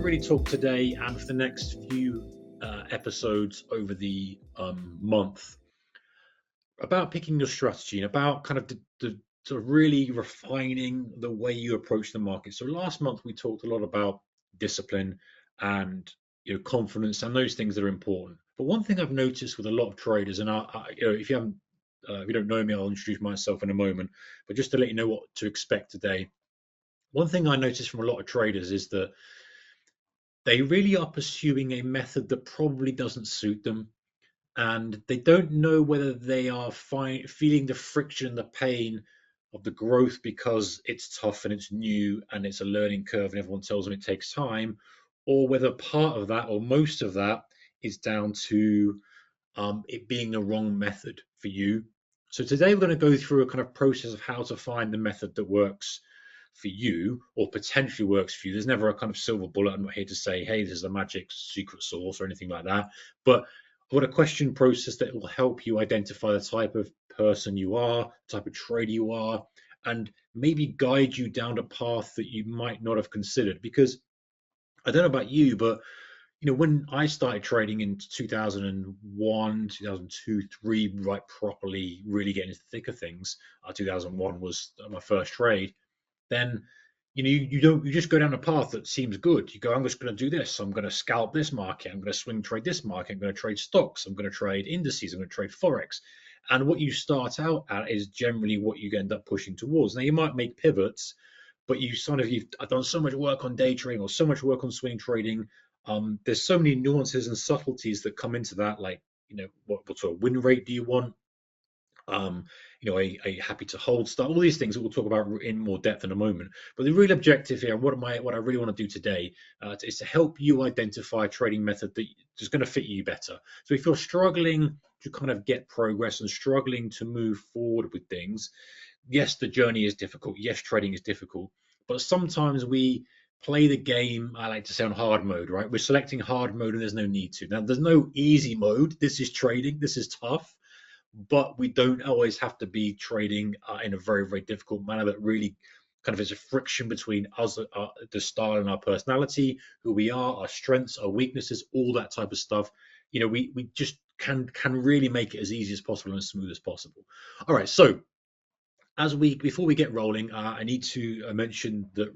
really talk today and for the next few episodes over the month about picking your strategy and about kind of the sort of really refining the way you approach the market. So last month we talked a lot about discipline and confidence and those things that are important. But one thing I've noticed with a lot of traders, and if you haven't, if you don't know me, I'll introduce myself in a moment. But just to let you know what to expect today, one thing I noticed from a lot of traders is that they really are pursuing a method that probably doesn't suit them, and they don't know whether they are feeling the friction and the pain of the growth because it's tough and it's new and it's a learning curve and everyone tells them it takes time, or whether part of that or most of that is down to it being the wrong method for you. So today we're going to go through a kind of process of how to find the method that works for you or potentially works for you. There's never a kind of silver bullet. I'm not here to say, hey, this is a magic secret sauce or anything like that. But I've got a question process that will help you identify the type of person you are, the type of trader you are, and maybe guide you down a path that you might not have considered. Because I don't know about you, but when I started trading in 2001, 2002, 3, right, properly, really getting into the thick of things, 2001 was my first trade. Then you just go down a path that seems good. You go, I'm just going to do this. I'm going to scalp this market. I'm going to swing trade this market. I'm going to trade stocks. I'm going to trade indices. I'm going to trade forex. And what you start out at is generally what you end up pushing towards. Now you might make pivots, but you've done so much work on day trading or so much work on swing trading. There's so many nuances and subtleties that come into that, like what sort of win rate do you want? A happy to hold start, all these things that we'll talk about in more depth in a moment. But the real objective here, what I really want to do today, is to help you identify a trading method that is going to fit you better. So if you're struggling to kind of get progress and struggling to move forward with things, yes, the journey is difficult. Yes, trading is difficult, but sometimes we play the game, I like to say, on hard mode, right? We're selecting hard mode and there's no need to. Now, there's no easy mode. This is trading. This is tough. But we don't always have to be trading in a very, very difficult manner that really kind of is a friction between us, the style and our personality, who we are, our strengths, our weaknesses, all that type of stuff. We just can really make it as easy as possible and as smooth as possible. All right, so before we get rolling, I need to mention that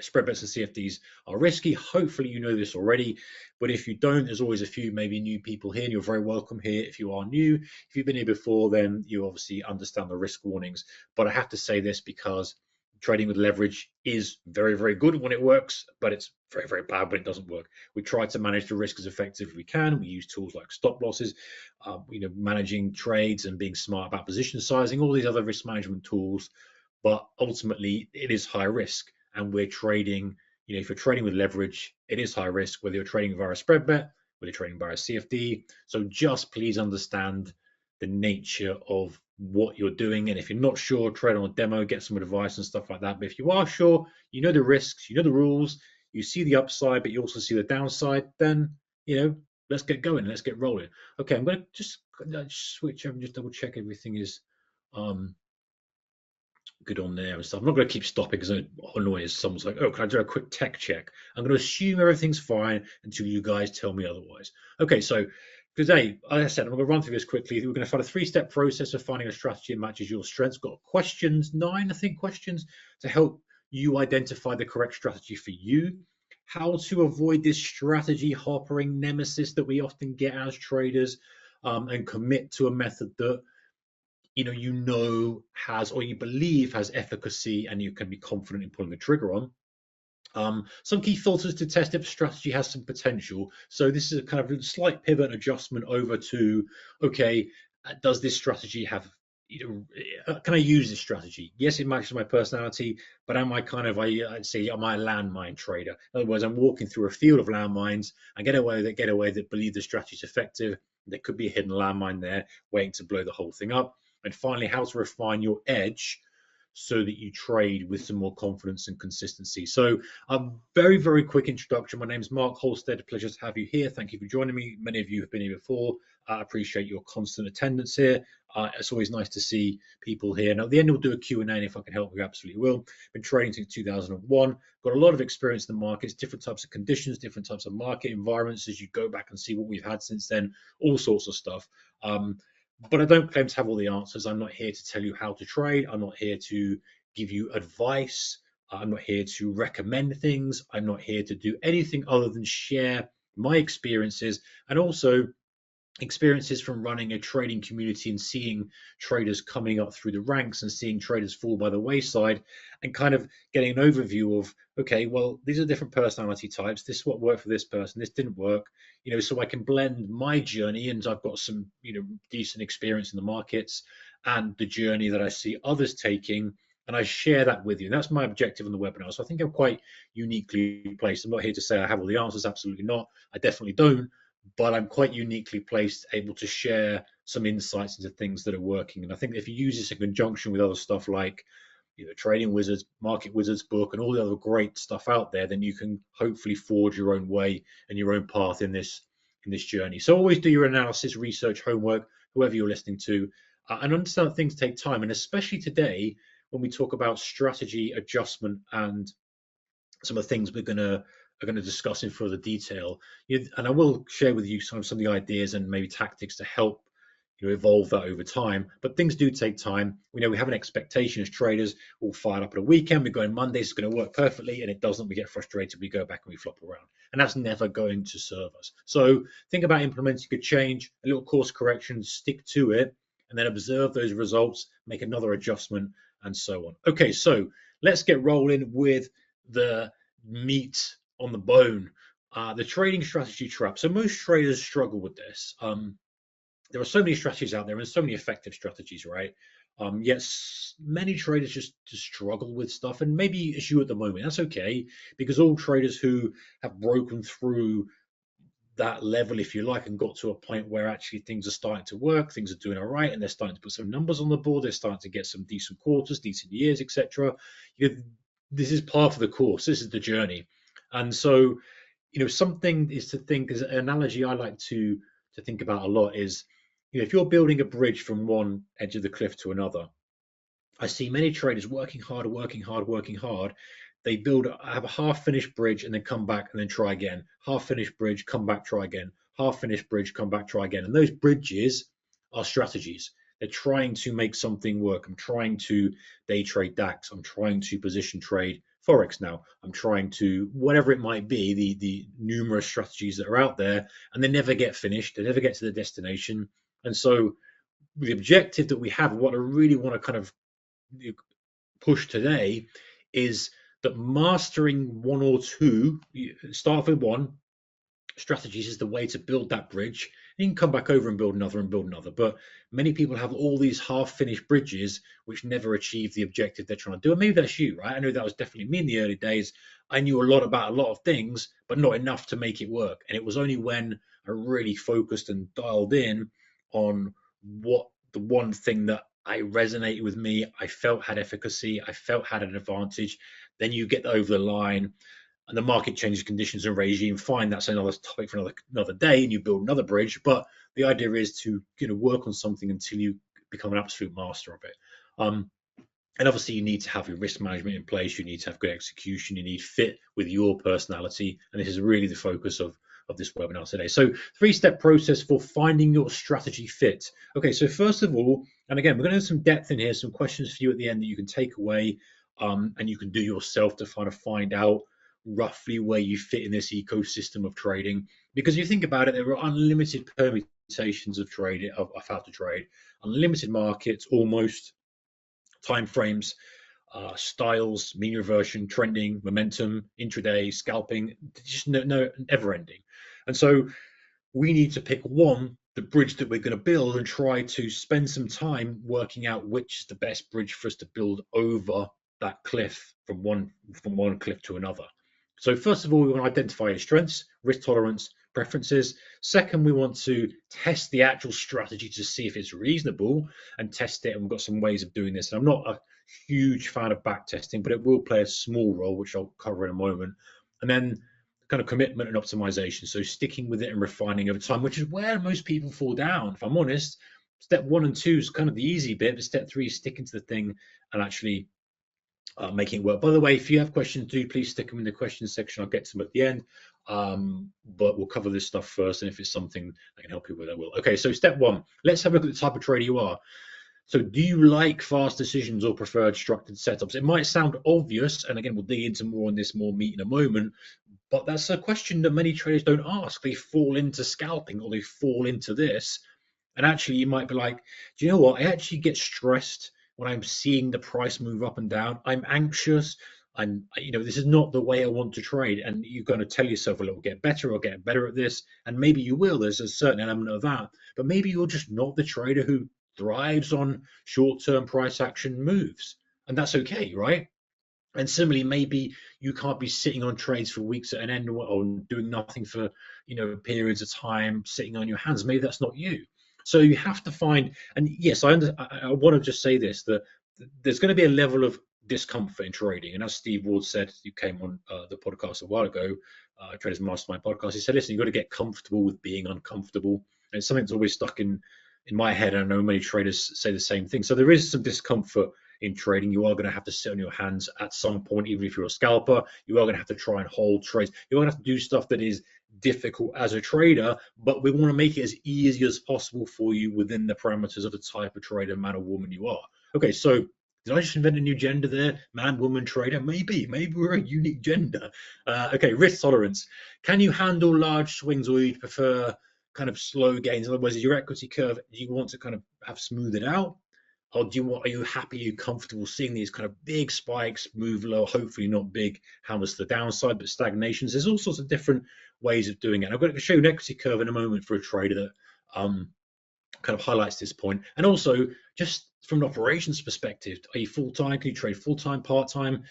spread bets and CFDs are risky. Hopefully you know this already, but if you don't, there's always a few maybe new people here, and you're very welcome here if you are new. If you've been here before, then you obviously understand the risk warnings. But I have to say this because trading with leverage is very, very good when it works, but it's very, very bad when it doesn't work. We try to manage the risk as effectively as we can. We use tools like stop losses, managing trades and being smart about position sizing, all these other risk management tools. But ultimately, it is high risk. And we're trading, if you're trading with leverage, it is high risk, whether you're trading via a spread bet, whether you're trading via a CFD. So just please understand the nature of what you're doing. And if you're not sure, trade on a demo, get some advice and stuff like that. But if you are sure, you know the risks, you know the rules, you see the upside, but you also see the downside, then, let's get going. Let's get rolling. Okay, I'm going to just switch over and just double check everything is good on there and stuff. I'm not going to keep stopping because I'm annoying as someone's like, oh, can I do a quick tech check? I'm going to assume everything's fine until you guys tell me otherwise. Okay, so today, like I said, I'm going to run through this quickly. We're going to find a 3-step process of finding a strategy that matches your strengths. Got questions, 9, I think, questions to help you identify the correct strategy for you. How to avoid this strategy hopping nemesis that we often get as traders, and commit to a method that has, or you believe has, efficacy and you can be confident in pulling the trigger on. Some key filters to test if a strategy has some potential. So this is a kind of slight pivot adjustment over to, okay, does this strategy have, can I use this strategy? Yes, it matches my personality, but am I I'd say, am I a landmine trader? In other words, I'm walking through a field of landmines. I get away that believe the strategy is effective. There could be a hidden landmine there waiting to blow the whole thing up. And finally, how to refine your edge so that you trade with some more confidence and consistency. So very, very quick introduction. My name is Mark Holstead. Pleasure to have you here. Thank you for joining me. Many of you have been here before. I appreciate your constant attendance here. It's always nice to see people here. Now, at the end, we'll do a Q&A, and if I can help, we absolutely will. Been trading since 2001. Got a lot of experience in the markets, different types of conditions, different types of market environments as you go back and see what we've had since then, all sorts of stuff. But I don't claim to have all the answers. I'm not here to tell you how to trade. I'm not here to give you advice. I'm not here to recommend things. I'm not here to do anything other than share my experiences, and also experiences from running a trading community and seeing traders coming up through the ranks and seeing traders fall by the wayside, and kind of getting an overview of, okay, well, these are different personality types. This is what worked for this person. This didn't work, so I can blend my journey, and I've got some, decent experience in the markets and the journey that I see others taking, and I share that with you. And that's my objective on the webinar. So I think I'm quite uniquely placed. I'm not here to say I have all the answers. Absolutely not. I definitely don't. But I'm quite uniquely placed, able to share some insights into things that are working. And I think if you use this in conjunction with other stuff like Trading Wizards, Market Wizards book, and all the other great stuff out there, then you can hopefully forge your own way and your own path in this journey. So always do your analysis, research, homework, whoever you're listening to, and understand that things take time. And especially today, when we talk about strategy, adjustment, and some of the things we're going to discuss in further detail, and I will share with you some of the ideas and maybe tactics to help evolve that over time. But things do take time. We have an expectation as traders. We'll fire up at a weekend. We're going Monday, it's going to work perfectly, and it doesn't. We get frustrated. We go back and we flop around, and that's never going to serve us. So think about implementing a change, a little course correction, stick to it, and then observe those results, make another adjustment, and so on. Okay, so let's get rolling with the meat on the bone, the trading strategy trap. So most traders struggle with this. There are so many strategies out there and so many effective strategies, right? Yet many traders just struggle with stuff, and maybe it's you at the moment. That's okay, because all traders who have broken through that level, if you like, and got to a point where actually things are starting to work, things are doing all right, and they're starting to put some numbers on the board, they're starting to get some decent quarters, decent years, etc. This is part of the course. This is the journey. And so, something is to think, as an analogy I like to think about a lot is, if you're building a bridge from one edge of the cliff to another, I see many traders working hard. They have a half-finished bridge and then come back and then try again. Half-finished bridge, come back, try again. Half-finished bridge, come back, try again. And those bridges are strategies. They're trying to make something work. I'm trying to day trade DAX. I'm trying to position trade Forex now. I'm trying to, whatever it might be, the numerous strategies that are out there, and they never get finished. They never get to the destination. And so the objective that we have, what I really want to kind of push today, is that mastering one or two, start with one strategies, is the way to build that bridge. You can come back over and build another. But many people have all these half-finished bridges which never achieve the objective they're trying to do. And maybe that's you, right? I know that was definitely me in the early days. I knew a lot about a lot of things, but not enough to make it work. And it was only when I really focused and dialed in on what the one thing that I resonated with me, I felt had efficacy, I felt had an advantage. Then you get over the line, and the market changes conditions and regime. Fine, that's another topic for another day, and you build another bridge. But the idea is to work on something until you become an absolute master of it. And obviously, you need to have your risk management in place. You need to have good execution. You need fit with your personality, and this is really the focus of this webinar today. So 3-step process for finding your strategy fit. Okay, so first of all, and again, we're going to have some depth in here, some questions for you at the end that you can take away, and you can do yourself to kind of find out roughly where you fit in this ecosystem of trading. Because you think about it, there are unlimited permutations of trade, of how to trade, unlimited markets, almost, time frames, styles, mean reversion, trending, momentum, intraday, scalping, just no ever ending. And so we need to pick one, the bridge that we're going to build, and try to spend some time working out which is the best bridge for us to build over that cliff, from one cliff to another. So first of all, we want to identify your strengths, risk tolerance, preferences. Second, we want to test the actual strategy to see if it's reasonable and test it. And we've got some ways of doing this. And I'm not a huge fan of back testing, but it will play a small role, which I'll cover in a moment. And then kind of commitment and optimization. So sticking with it and refining over time, which is where most people fall down. If I'm honest, step 1 and 2 is kind of the easy bit, but step 3 is sticking to the thing and actually making it work. By the way, if you have questions, do please stick them in the questions section. I'll get to them at the end. But we'll cover this stuff first, and if it's something I can help you with, I will. Okay, so step 1, let's have a look at the type of trader you are. So do you like fast decisions or preferred structured setups? It might sound obvious, and again, we'll dig into more on this more meat in a moment, but that's a question that many traders don't ask. They fall into scalping or they fall into this. And actually, you might be like, do you know what? I actually get stressed when I'm seeing the price move up and down. I'm anxious. This is not the way I want to trade. And you're going to tell yourself, well, it'll get better or get better at this. And maybe you will. There's a certain element of that. But maybe you're just not the trader who thrives on short-term price action moves. And that's okay, right? And similarly, maybe you can't be sitting on trades for weeks at an end or doing nothing for periods of time, sitting on your hands. Maybe that's not you. So you have to find, and yes, I want to just say this, that there's going to be a level of discomfort in trading. And as Steve Ward said, you came on the podcast a while ago, Traders Mastermind podcast, he said, listen, you've got to get comfortable with being uncomfortable. And it's something that's always stuck in my head. And I know many traders say the same thing. So there is some discomfort in trading. You are going to have to sit on your hands at some point, even if you're a scalper. You are going to have to try and hold trades. You're going to have to do stuff that is difficult as a trader, but we want to make it as easy as possible for you within the parameters of the type of trader, man or woman you are. Okay, so did I just invent a new gender there? Man, woman, trader? Maybe we're a unique gender. Okay, risk tolerance. Can you handle large swings, or you prefer kind of slow gains? In other words, is your equity curve, do you want to kind of have smoothed out? Or are you happy, are you comfortable seeing these kind of big spikes move low, hopefully not big hammers to the downside, but stagnations? There's all sorts of different ways of doing it. And I'm going to show you an equity curve in a moment for a trader that kind of highlights this point. And also, just from an operations perspective, are you full-time? Can you trade full-time, part-time?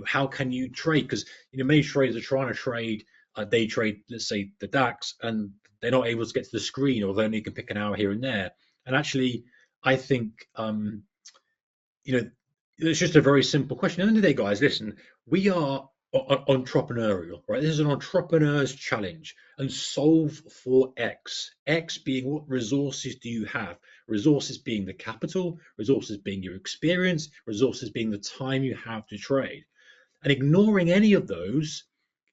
How can you trade? Because many traders are trying to trade, they trade, let's say, the DAX, and they're not able to get to the screen, or they only can pick an hour here and there. And actually, I think, it's just a very simple question. At the end of the day, guys, listen, we are entrepreneurial, right? This is an entrepreneur's challenge, and solve for X. X being, what resources do you have? Resources being the capital, resources being your experience, resources being the time you have to trade. And ignoring any of those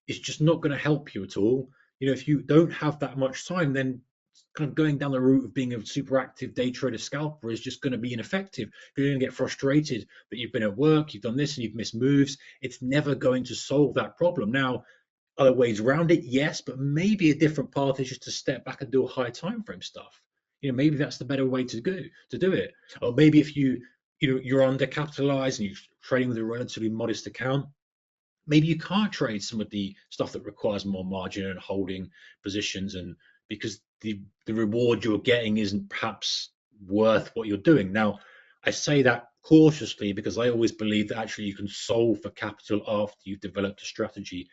is just not going to help you at all. If you don't have that much time, then kind of going down the route of being a super active day trader scalper is just going to be ineffective. You're going to get frustrated that you've been at work, you've done this and you've missed moves. It's never going to solve that problem. Now, other ways around it, yes, but maybe a different path is just to step back and do a high time frame stuff. Maybe that's the better way to do it. Or maybe if you're undercapitalized and you're trading with a relatively modest account, maybe you can't trade some of the stuff that requires more margin and holding positions, and because the reward you're getting isn't perhaps worth what you're doing. Now, I say that cautiously because I always believe that actually you can solve for capital after you've developed a strategy.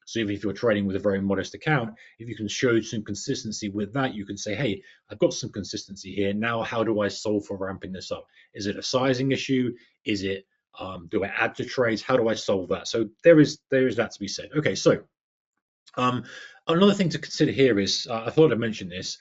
So even if you're trading with a very modest account, if you can show some consistency with that, you can say, hey, I've got some consistency here. Now, how do I solve for ramping this up? Is it a sizing issue? Is it, do I add to trades? How do I solve that? So there is that to be said. Okay, so another thing to consider here is, I thought I'd mention this,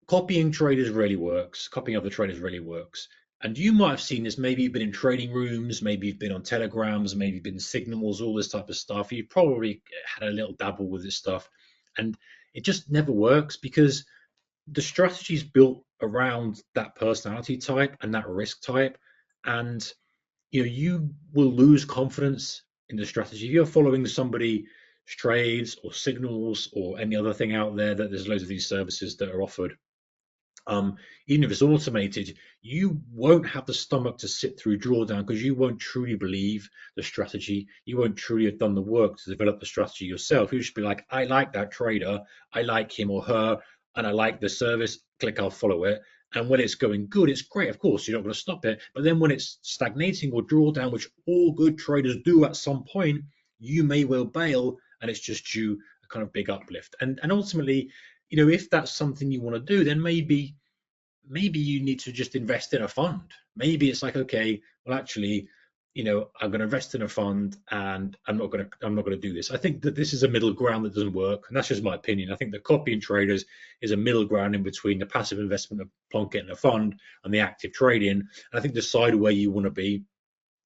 copying traders really works. Copying other traders really works. And you might have seen this, maybe you've been in trading rooms, maybe you've been on telegrams, maybe you've been in signals, all this type of stuff. You've probably had a little dabble with this stuff. And it just never works because the strategy is built around that personality type and that risk type. And you will lose confidence in the strategy. If you're following somebody's trades or signals or any other thing out there, that there's loads of these services that are offered, even if it's automated, you won't have the stomach to sit through drawdown because you won't truly believe the strategy. You won't truly have done the work to develop the strategy yourself. You should be like, I like that trader, I like him or her, and I like the service, click, I'll follow it. And when it's going good, it's great. Of course, you're not going to stop it. But then when it's stagnating or drawdown, which all good traders do at some point, you may well bail, and it's just you kind of big uplift. And ultimately, if that's something you want to do, then maybe you need to just invest in a fund. Maybe it's like, okay, well, actually, I'm going to invest in a fund, and I'm not going to do this. I think that this is a middle ground that doesn't work, and that's just my opinion. I think that copying traders is a middle ground in between the passive investment of plonk it in a fund and the active trading. And I think decide where you want to be.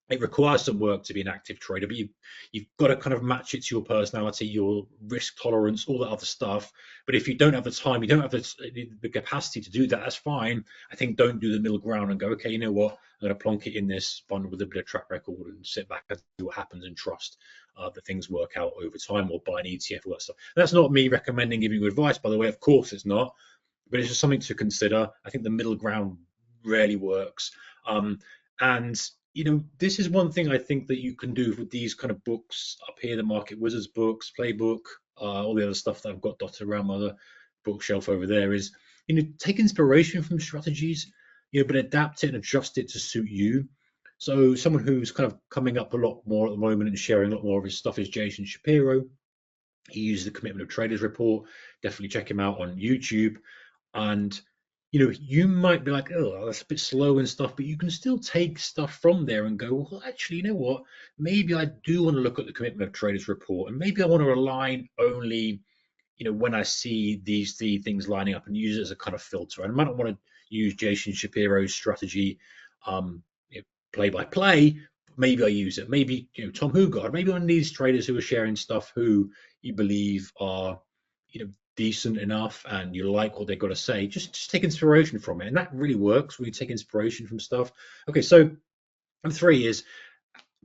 It requires some work to be an active trader, but you've got to kind of match it to your personality, your risk tolerance, all that other stuff. But if you don't have the time, you don't have the capacity to do that, that's fine. I think don't do the middle ground and go, okay, you know what, I'm going to plonk it in this fund with a bit of track record and sit back and see what happens and trust that things work out over time, or buy an ETF, all that stuff. And that's not me recommending giving you advice, by the way, of course it's not, but it's just something to consider. I think the middle ground rarely works. And this is one thing I think that you can do with these kind of books up here, the Market Wizards books, Playbook, all the other stuff that I've got dotted around my other bookshelf over there, is take inspiration from strategies, but adapt it and adjust it to suit you. So someone who's kind of coming up a lot more at the moment and sharing a lot more of his stuff is Jason Shapiro. He uses the Commitment of Traders report. Definitely check him out on YouTube. And you might be like, oh, that's a bit slow and stuff, but you can still take stuff from there and go, well, actually, you know what? Maybe I do want to look at the Commitment of Traders report, and maybe I want to align only, when I see these three things lining up, and use it as a kind of filter. And I might not want to use Jason Shapiro's strategy play by play. Maybe I use it. Maybe Tom Hugard, maybe one of these traders who are sharing stuff who you believe are decent enough and you like what they've got to say, just take inspiration from it. And that really works when you take inspiration from stuff. Okay, so number 3 is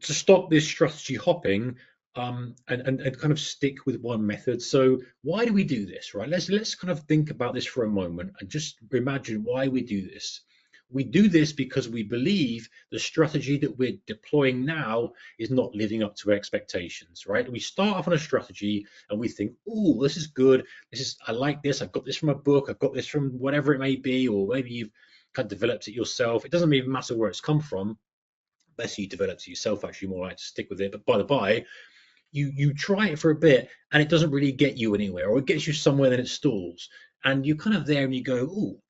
to stop this strategy hopping, and kind of stick with one method. So why do we do this, right? Let's kind of think about this for a moment and just imagine why we do this. We do this because we believe the strategy that we're deploying now is not living up to expectations, right? We start off on a strategy and we think, oh, this is good. I like this. I've got this from a book. I've got this from whatever it may be, or maybe you've kind of developed it yourself. It doesn't even matter where it's come from. Best you developed it yourself, actually, more like to stick with it. But by the by, you try it for a bit and it doesn't really get you anywhere, or it gets you somewhere, then it stalls. And you're kind of there and you go, oh,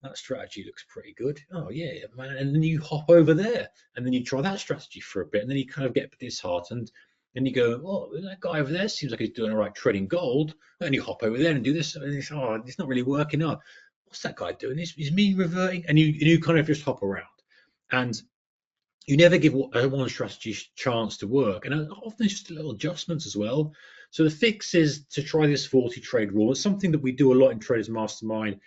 that strategy looks pretty good. Oh yeah, man. And then you hop over there and then you try that strategy for a bit, and then you kind of get disheartened. And you go, oh, that guy over there seems like he's doing all right trading gold. And you hop over there and do this, and it's not really working out. What's that guy doing? Is mean reverting? And you kind of just hop around, and you never give one strategy chance to work. And often it's just little adjustments as well. So the fix is to try this 40 trade rule. It's something that we do a lot in Traders Mastermind.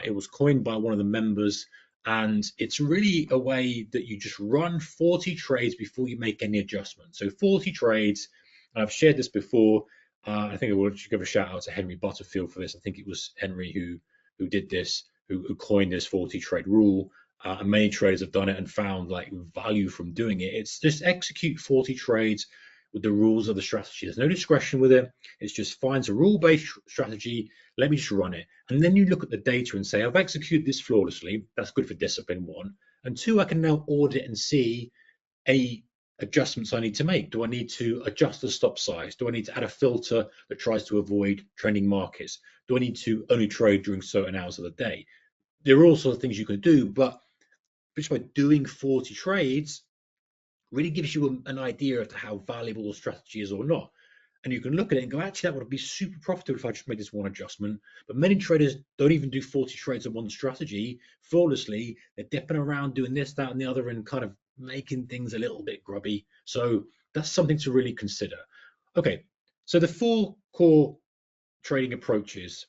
It was coined by one of the members, and it's really a way that you just run 40 trades before you make any adjustments. So 40 trades, and I've shared this before. I think I will give a shout out to Henry Butterfield for this. I think it was Henry who did this, who coined this 40 trade rule. And many traders have done it and found like value from doing it. It's just execute 40 trades with the rules of the strategy. There's no discretion with it. It's just finds a rule-based strategy. Let me just run it. And then you look at the data and say, I've executed this flawlessly. That's good for discipline, 1. And 2, I can now audit and see any adjustments I need to make. Do I need to adjust the stop size? Do I need to add a filter that tries to avoid trending markets? Do I need to only trade during certain hours of the day? There are all sorts of things you can do, but just by doing 40 trades really gives you an idea of how valuable the strategy is or not. And you can look at it and go, actually, that would be super profitable if I just made this one adjustment. But many traders don't even do 40 trades on one strategy flawlessly. They're dipping around doing this, that, and the other, and kind of making things a little bit grubby. So that's something to really consider. Okay, so the 4 core trading approaches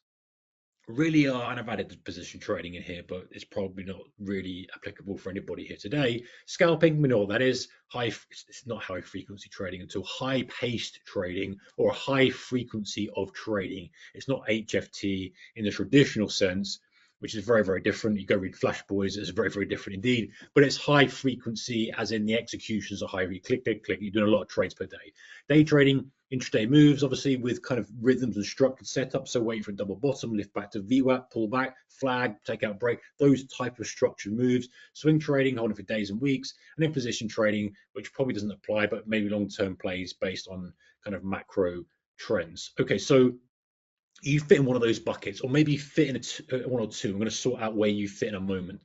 really are, and I've added the position trading in here, but it's probably not really applicable for anybody here today. Scalping, we know what that is. It's not high frequency trading until high paced trading, or a high frequency of trading. It's not HFT in the traditional sense, which is very, very different. You go read Flash Boys, it's very, very different indeed. But it's high frequency, as in the executions are high. You click, click, click. You're doing a lot of trades per day. Day trading, intraday moves, obviously with kind of rhythms and structured setups. So wait for a double bottom, lift back to VWAP, pull back, flag, take out break. Those type of structured moves. Swing trading, holding for days and weeks, and then position trading, which probably doesn't apply, but maybe long-term plays based on kind of macro trends. Okay, so you fit in one of those buckets, or maybe you fit in one or two. I'm going to sort out where you fit in a moment.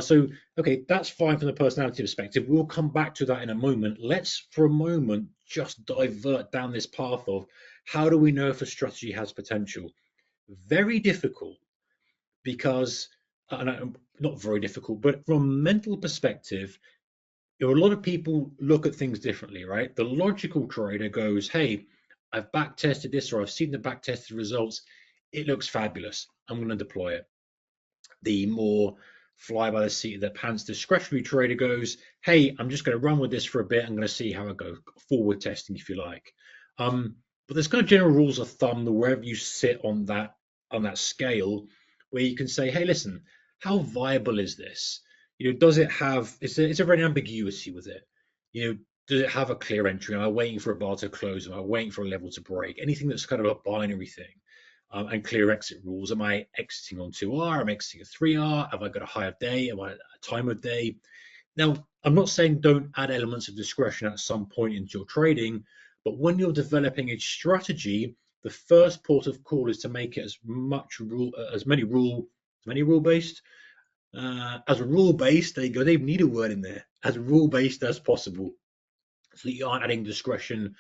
So, okay, that's fine from the personality perspective. We'll come back to that in a moment. Let's, for a moment, just divert down this path of how do we know if a strategy has potential? Very difficult because, not very difficult, but from a mental perspective, a lot of people look at things differently, right? The logical trader goes, hey, I've back tested this, or I've seen the back tested results. It looks fabulous. I'm going to deploy it. The more fly by the seat of their pants discretionary trader goes, hey, I'm just going to run with this for a bit. I'm going to see how I go. Forward testing, if you like. But there's kind of general rules of thumb that wherever you sit on that scale, where you can say, hey, listen, how viable is this? Does it have? Is there any ambiguity with it? Does it have a clear entry? Am I waiting for a bar to close? Am I waiting for a level to break? Anything that's kind of a binary thing. And clear exit rules. Am I exiting on 2R? Am I exiting a 3R? Have I got a higher day? Am I at a time of day? Now, I'm not saying don't add elements of discretion at some point into your trading, but when you're developing a strategy, the first port of call is to make it as many rule based as rule based. There you go. They need a word in there, as rule based as possible, so that you aren't adding discretion.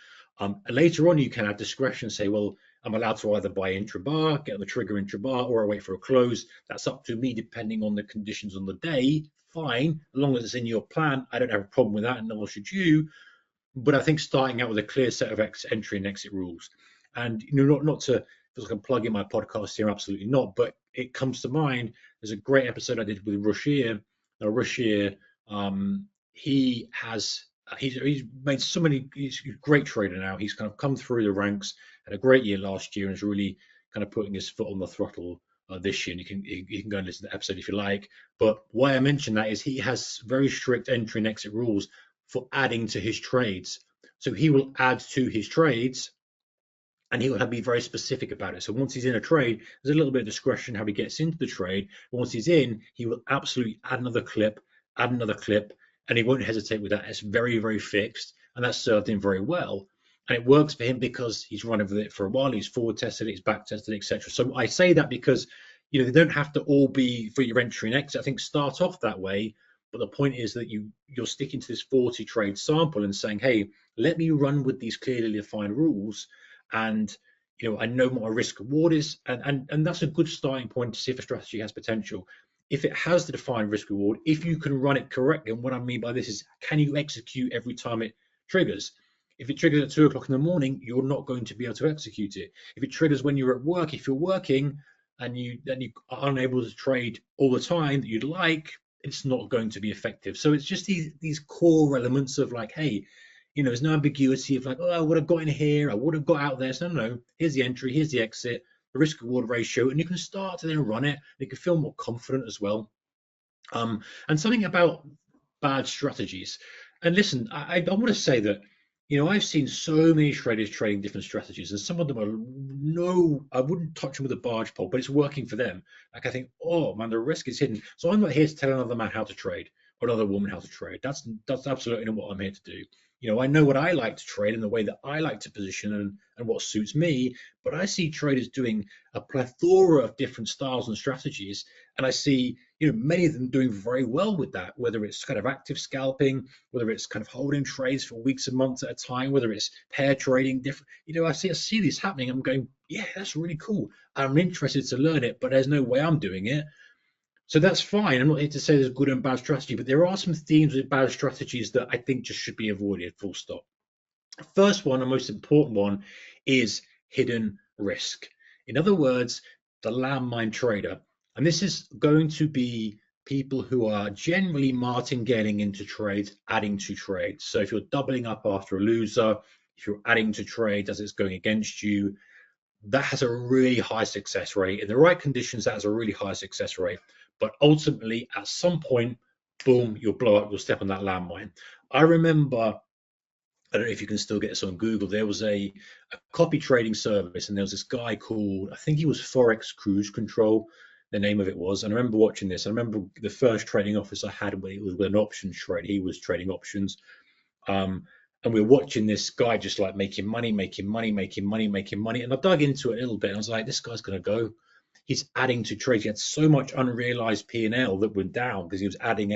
Later on, you can add discretion, say, well, I'm allowed to either buy intra-bar, get the trigger intra-bar, or I wait for a close. That's up to me, depending on the conditions on the day. Fine, as long as it's in your plan, I don't have a problem with that, and nor should you. But I think starting out with a clear set of entry and exit rules, and not to feel like I'm plugging my podcast here, absolutely not. But it comes to mind. There's a great episode I did with Rushier. Now, Rushier, he has he's made so many. He's a great trader now. He's kind of come through the ranks, had a great year last year, and is really kind of putting his foot on the throttle this year. And you can go and listen to the episode if you like. But why I mention that is he has very strict entry and exit rules for adding to his trades. So he will add to his trades, and he will be very specific about it. So once he's in a trade, there's a little bit of discretion how he gets into the trade. But once he's in, he will absolutely add another clip, and he won't hesitate with that. It's very, very fixed, and that's served him very well. And it works for him because he's run with it for a while. He's forward tested it, he's back tested it, etc. So I say that because they don't have to all be for your entry and exit. I think start off that way, but the point is that you're sticking to this 40 trade sample and saying, hey, let me run with these clearly defined rules, and I know what my risk reward is, and that's a good starting point to see if a strategy has potential. If it has the defined risk reward, if you can run it correctly, and what I mean by this is, can you execute every time it triggers? If it triggers at 2 o'clock in the morning, you're not going to be able to execute it. If it triggers when you're at work, if you're working and you are unable to trade all the time that you'd like, it's not going to be effective. So it's just these core elements of like, hey, there's no ambiguity of like, oh, I would have got in here, I would have got out there. So no, here's the entry, here's the exit, the risk reward ratio, and you can start to then run it. You can feel more confident as well. And something about bad strategies. And listen, I want to say that I've seen so many traders trading different strategies, and some of them are I wouldn't touch them with a barge pole, but it's working for them. Like I think, oh man, the risk is hidden. So I'm not here to tell another man how to trade or another woman how to trade. That's absolutely not what I'm here to do. I know what I like to trade and the way that I like to position and what suits me, but I see traders doing a plethora of different styles and strategies, and I see many of them doing very well with that, whether it's kind of active scalping, whether it's kind of holding trades for weeks and months at a time, whether it's pair trading different. I see this happening. I'm going, yeah, that's really cool. I'm interested to learn it, but there's no way I'm doing it. So that's fine. I'm not here to say there's good and bad strategy, but there are some themes with bad strategies that I think just should be avoided, full stop. First one, and most important one, is hidden risk. In other words, the landmine trader. And this is going to be people who are generally martingale into trades, adding to trades. So if you're doubling up after a loser, if you're adding to trades as it's going against you, that has a really high success rate. In the right conditions, that has a really high success rate. But ultimately, at some point, boom, you'll blow up, you'll step on that landmine. I remember, I don't know if you can still get this on Google, there was a copy trading service, and there was this guy called, I think he was Forex Cruise Control, the name of it was. And I remember watching this. I remember the first trading office I had when it was with an options trade. He was trading options. And we're watching this guy just like making money, making money, making money, making money. And I dug into it a little bit. And I was like, this guy's going to go. He's adding to trades. He had so much unrealized P&L that went down because he was adding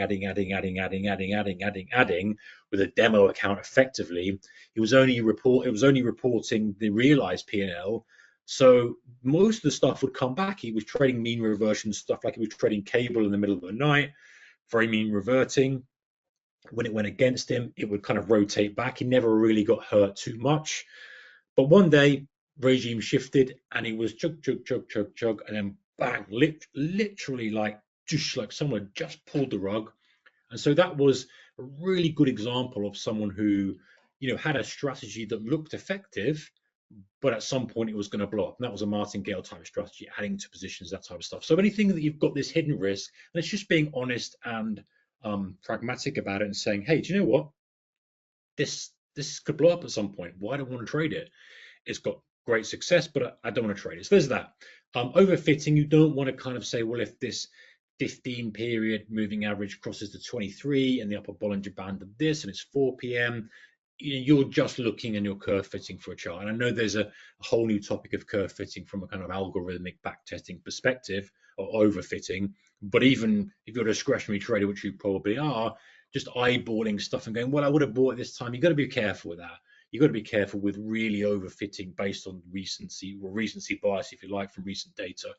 with a demo account effectively. It was only reporting the realized P&L. So most of the stuff would come back. He was trading mean reversion stuff, like he was trading cable in the middle of the night, very mean reverting. When it went against him, it would kind of rotate back. He never really got hurt too much. But one day, regime shifted and he was chug, chug, chug, chug, chug, and then bang, literally like just like someone just pulled the rug. And so that was a really good example of someone who, had a strategy that looked effective, but at some point it was going to blow up. And that was a martingale type strategy, adding to positions, that type of stuff. So anything that you've got this hidden risk, and it's just being honest and pragmatic about it and saying, hey, do you know what? This could blow up at some point. Why do I want to trade it? It's got great success, but I don't want to trade it. So there's that. Overfitting, you don't want to kind of say, well, if this 15 period moving average crosses the 23 and the upper Bollinger Band of this and it's 4 p.m., you're just looking and you're curve fitting for a chart. And I know there's a whole new topic of curve fitting from a kind of algorithmic backtesting perspective or overfitting. But even if you're a discretionary trader, which you probably are, just eyeballing stuff and going, well, I would have bought it this time. You've got to be careful with that. You've got to be careful with really overfitting based on recency or recency bias, if you like, from recent data.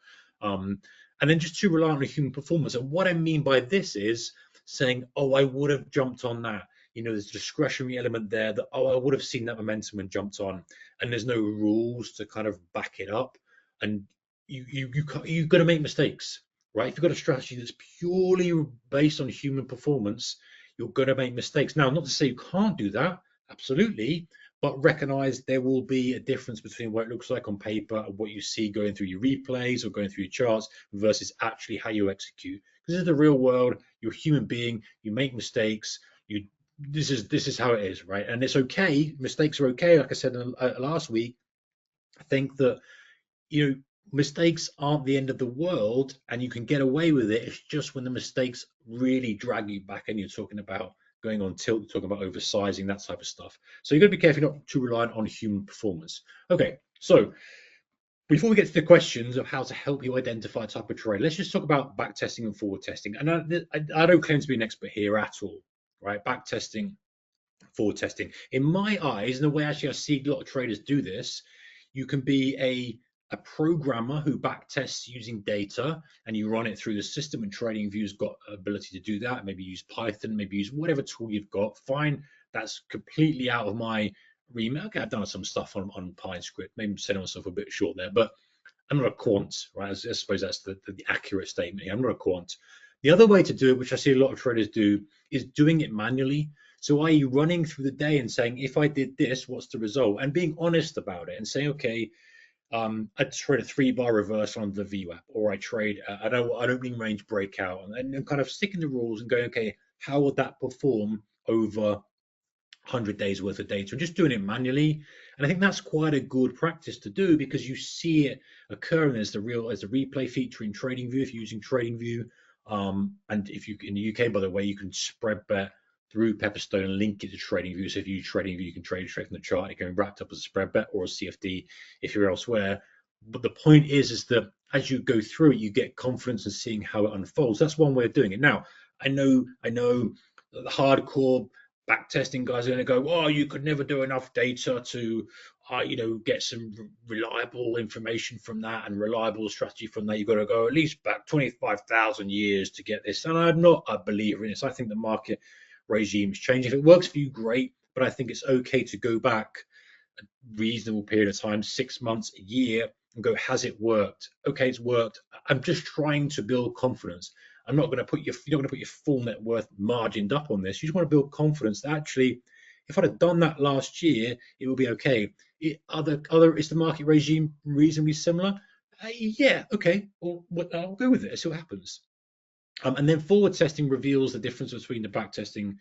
And then just too reliant on human performance. And what I mean by this is saying, oh, I would have jumped on that. There's a discretionary element there that, oh, I would have seen that momentum and jumped on. And there's no rules to kind of back it up. And you've got to make mistakes, right? If you've got a strategy that's purely based on human performance, you're going to make mistakes. Now, not to say you can't do that, absolutely, but recognize there will be a difference between what it looks like on paper and what you see going through your replays or going through your charts versus actually how you execute. Because this is the real world. You're a human being. You make mistakes. This is how it is, right? And it's okay. Mistakes are okay. Like I said last week, I think that mistakes aren't the end of the world, and you can get away with it. It's just when the mistakes really drag you back, and you're talking about going on tilt, talking about oversizing, that type of stuff. So you've got to be careful not too reliant on human performance. Okay, so before we get to the questions of how to help you identify a type of trade, let's just talk about back testing and forward testing. And I don't claim to be an expert here at all, right? Back testing, forward testing. In my eyes, and the way actually I see a lot of traders do this, you can be a programmer who back tests using data and you run it through the system, and TradingView's got ability to do that. Maybe use Python, maybe use whatever tool you've got. Fine, that's completely out of my remit. Okay, I've done some stuff on PineScript, maybe setting myself a bit short there, but I'm not a quant, right? I suppose that's the accurate statement. I'm not a quant. The other way to do it, which I see a lot of traders do, is doing it manually. So are you running through the day and saying, if I did this, what's the result? And being honest about it and saying, okay, I trade a 3-bar reversal on the VWAP, or I trade I don't mean range breakout, and kind of sticking to rules and going, okay, how would that perform over 100 days worth of data, and just doing it manually. And I think that's quite a good practice to do because you see it occur, and there's a replay feature in TradingView if you're using TradingView. And if you in the UK, by the way, you can spread bet through Pepperstone and link it to TradingView. So if you use TradingView, you can trade straight from the chart. It can be wrapped up as a spread bet or a CFD if you're elsewhere. But the point is that as you go through it, you get confidence in seeing how it unfolds. That's one way of doing it. Now, I know the hardcore backtesting guys are going to go, oh, you could never do enough data to get some reliable information from that and reliable strategy from that. You've got to go at least back 25,000 years to get this. And I'm not a believer in this. I think the market regimes change. If it works for you, great. But I think it's okay to go back a reasonable period of time, 6 months, a year, and go, has it worked? Okay, it's worked. I'm just trying to build confidence. I'm not going to you're not going to put your full net worth margined up on this. You just want to build confidence that actually, if I'd have done that last year, it will be okay. Is the market regime reasonably similar? Yeah, okay. Well, I'll go with it. See what happens. And then forward testing reveals the difference between the back testing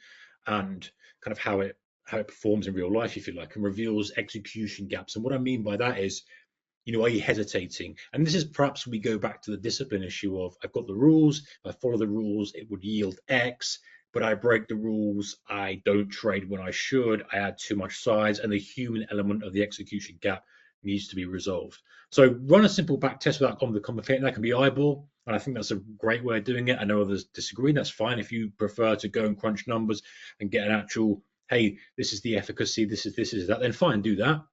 and kind of how it performs in real life, if you like, and reveals execution gaps. And what I mean by that is, are you hesitating? And this is perhaps we go back to the discipline issue of, I've got the rules. If I follow the rules, it would yield X. but I break the rules. I don't trade when I should. I add too much size, and the human element of the execution gap needs to be resolved. So run a simple back test without complicating. That can be eyeball, and I think that's a great way of doing it. I know others disagree. That's fine. If you prefer to go and crunch numbers and get an actual, hey, this is the efficacy, this is that, then fine, do that.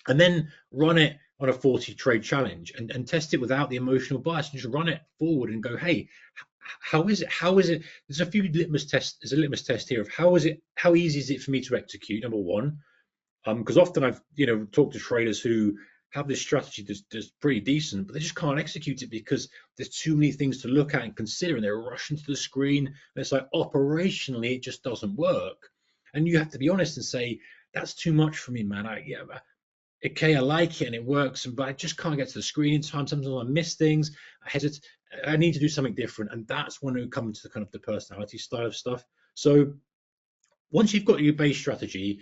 And then run it on a 40 trade challenge and test it without the emotional bias. And just run it forward and go, hey, how is it? How is it? There's a few litmus tests. There's a litmus test here of how is it? How easy is it for me to execute? Number one, because often I've talked to traders who have this strategy that's pretty decent, but they just can't execute it because there's too many things to look at and consider, and they're rushing to the screen. And it's like operationally, it just doesn't work. And you have to be honest and say, that's too much for me, man. Okay, I like it and it works, but I just can't get to the screen in time. Sometimes I miss things. I hesitate. I need to do something different, and that's when we come to the kind of the personality style of stuff. So once you've got your base strategy,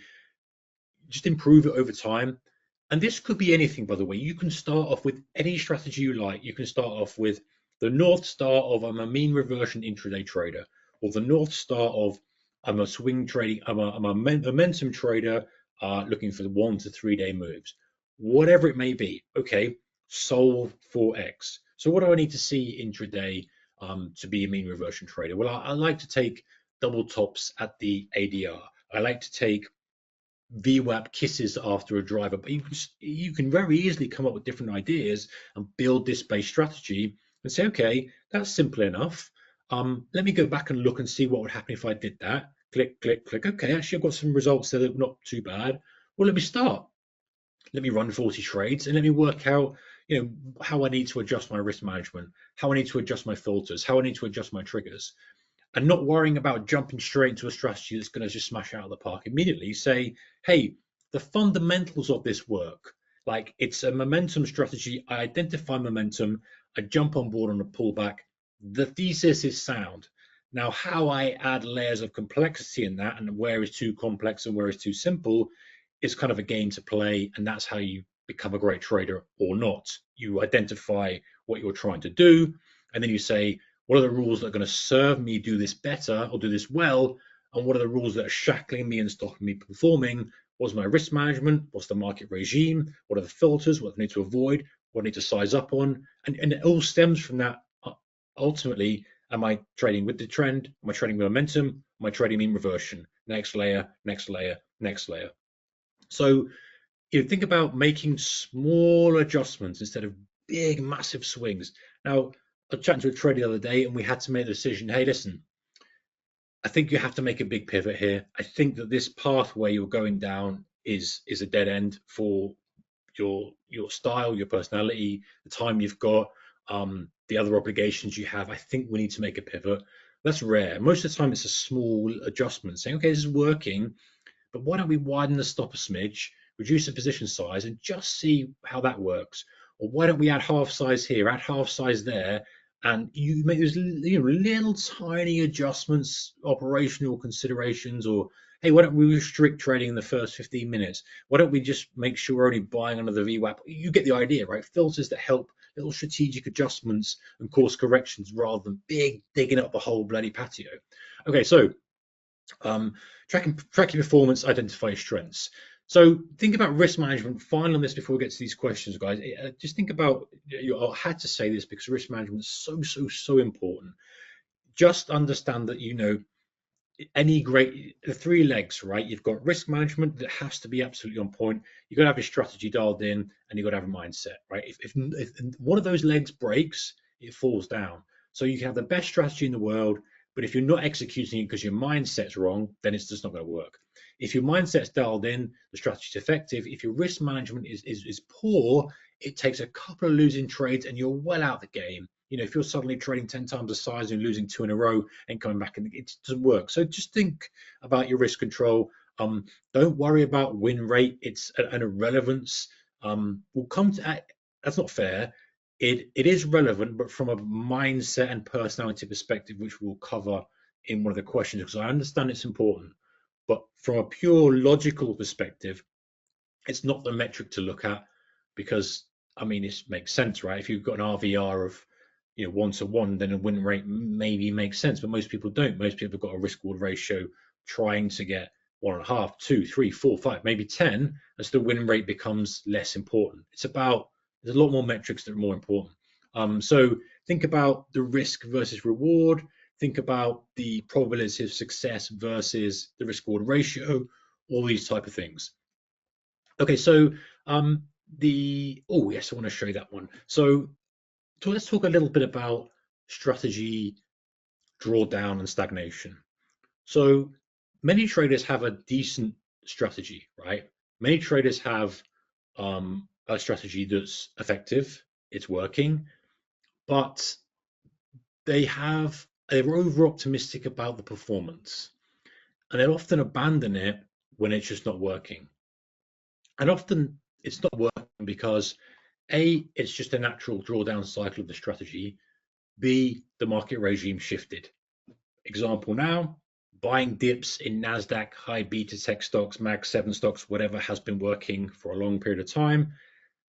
just improve it over time. And this could be anything, by the way. You can start off with any strategy you like. You can start off with the North Star of I'm a mean reversion intraday trader, or the North Star of I'm a swing trading, I'm a momentum trader looking for the 1 to 3 day moves. Whatever it may be, okay, solve for X. So what do I need to see intraday to be a mean reversion trader? Well, I like to take double tops at the ADR. I like to take VWAP kisses after a driver, but you can very easily come up with different ideas and build this base strategy and say, okay, that's simple enough. Let me go back and look and see what would happen if I did that. Click, click, click. Okay, actually, I've got some results there that are not too bad. Well, let me start. Let me run 40 trades and let me work out, how I need to adjust my risk management, how I need to adjust my filters, how I need to adjust my triggers, and not worrying about jumping straight into a strategy that's going to just smash out of the park immediately. Say, hey, the fundamentals of this work, like it's a momentum strategy. I identify momentum, I jump on board on a pullback. The thesis is sound. Now, how I add layers of complexity in that and where is too complex and where is too simple is kind of a game to play. And that's how you become a great trader or not. You identify what you're trying to do, and then you say, what are the rules that are going to serve me do this better or do this well? And what are the rules that are shackling me and stopping me performing? What's my risk management? What's the market regime? What are the filters? What do I need to avoid? What do I need to size up on? And it all stems from that. Ultimately, am I trading with the trend? Am I trading with momentum? Am I trading mean reversion? Next layer, next layer, next layer. So you think about making small adjustments instead of big, massive swings. Now, I was chatting to a trader the other day, and we had to make the decision. Hey, listen, I think you have to make a big pivot here. I think that this pathway you're going down is a dead end for your style, your personality, the time you've got, the other obligations you have. I think we need to make a pivot. That's rare. Most of the time, it's a small adjustment, saying, okay, this is working, but why don't we widen the stop a smidge, reduce the position size, and just see how that works? Or why don't we add half size here, add half size there, and you make those little tiny adjustments, operational considerations, or hey, why don't we restrict trading in the first 15 minutes? Why don't we just make sure we're only buying under the VWAP? You get the idea, right? Filters that help, little strategic adjustments and course corrections rather than big digging up the whole bloody patio. Okay, so tracking performance, identify your strengths. So think about risk management. Final on this before we get to these questions, guys. Just think about, I had to say this because risk management is so important. Just understand that, the three legs, right? You've got risk management that has to be absolutely on point. You've got to have your strategy dialed in, and you've got to have a mindset, right? If one of those legs breaks, it falls down. So you can have the best strategy in the world, but if you're not executing it because your mindset's wrong, then it's just not going to work. If your mindset's dialed in, the strategy's effective. If your risk management is poor, it takes a couple of losing trades and you're well out the game. If you're suddenly trading 10 times the size and losing 2 in a row and coming back, and it doesn't work. So just think about your risk control. Don't worry about win rate. It's an irrelevance. We'll come to that's not fair. It is relevant, but from a mindset and personality perspective, which we'll cover in one of the questions, because I understand it's important. But from a pure logical perspective, it's not the metric to look at, because it makes sense, right? If you've got an RVR of one to one, then a win rate maybe makes sense. But most people don't. Most people have got a risk reward ratio trying to get 1.5, 2, 3, 4, 5, maybe 10, as the win rate becomes less important. There's a lot more metrics that are more important. So think about the risk versus reward. Think about the probability of success versus the risk reward ratio, all these type of things. Okay, so oh yes, I want to show you that one. So let's talk a little bit about strategy, drawdown, and stagnation. So many traders have a decent strategy, right? Many traders have a strategy that's effective, it's working, but they're over optimistic about the performance, and they'll often abandon it when it's just not working. And often it's not working because A, it's just a natural drawdown cycle of the strategy. B, the market regime shifted. Example now, buying dips in NASDAQ, high beta tech stocks, Mag 7 stocks, whatever has been working for a long period of time.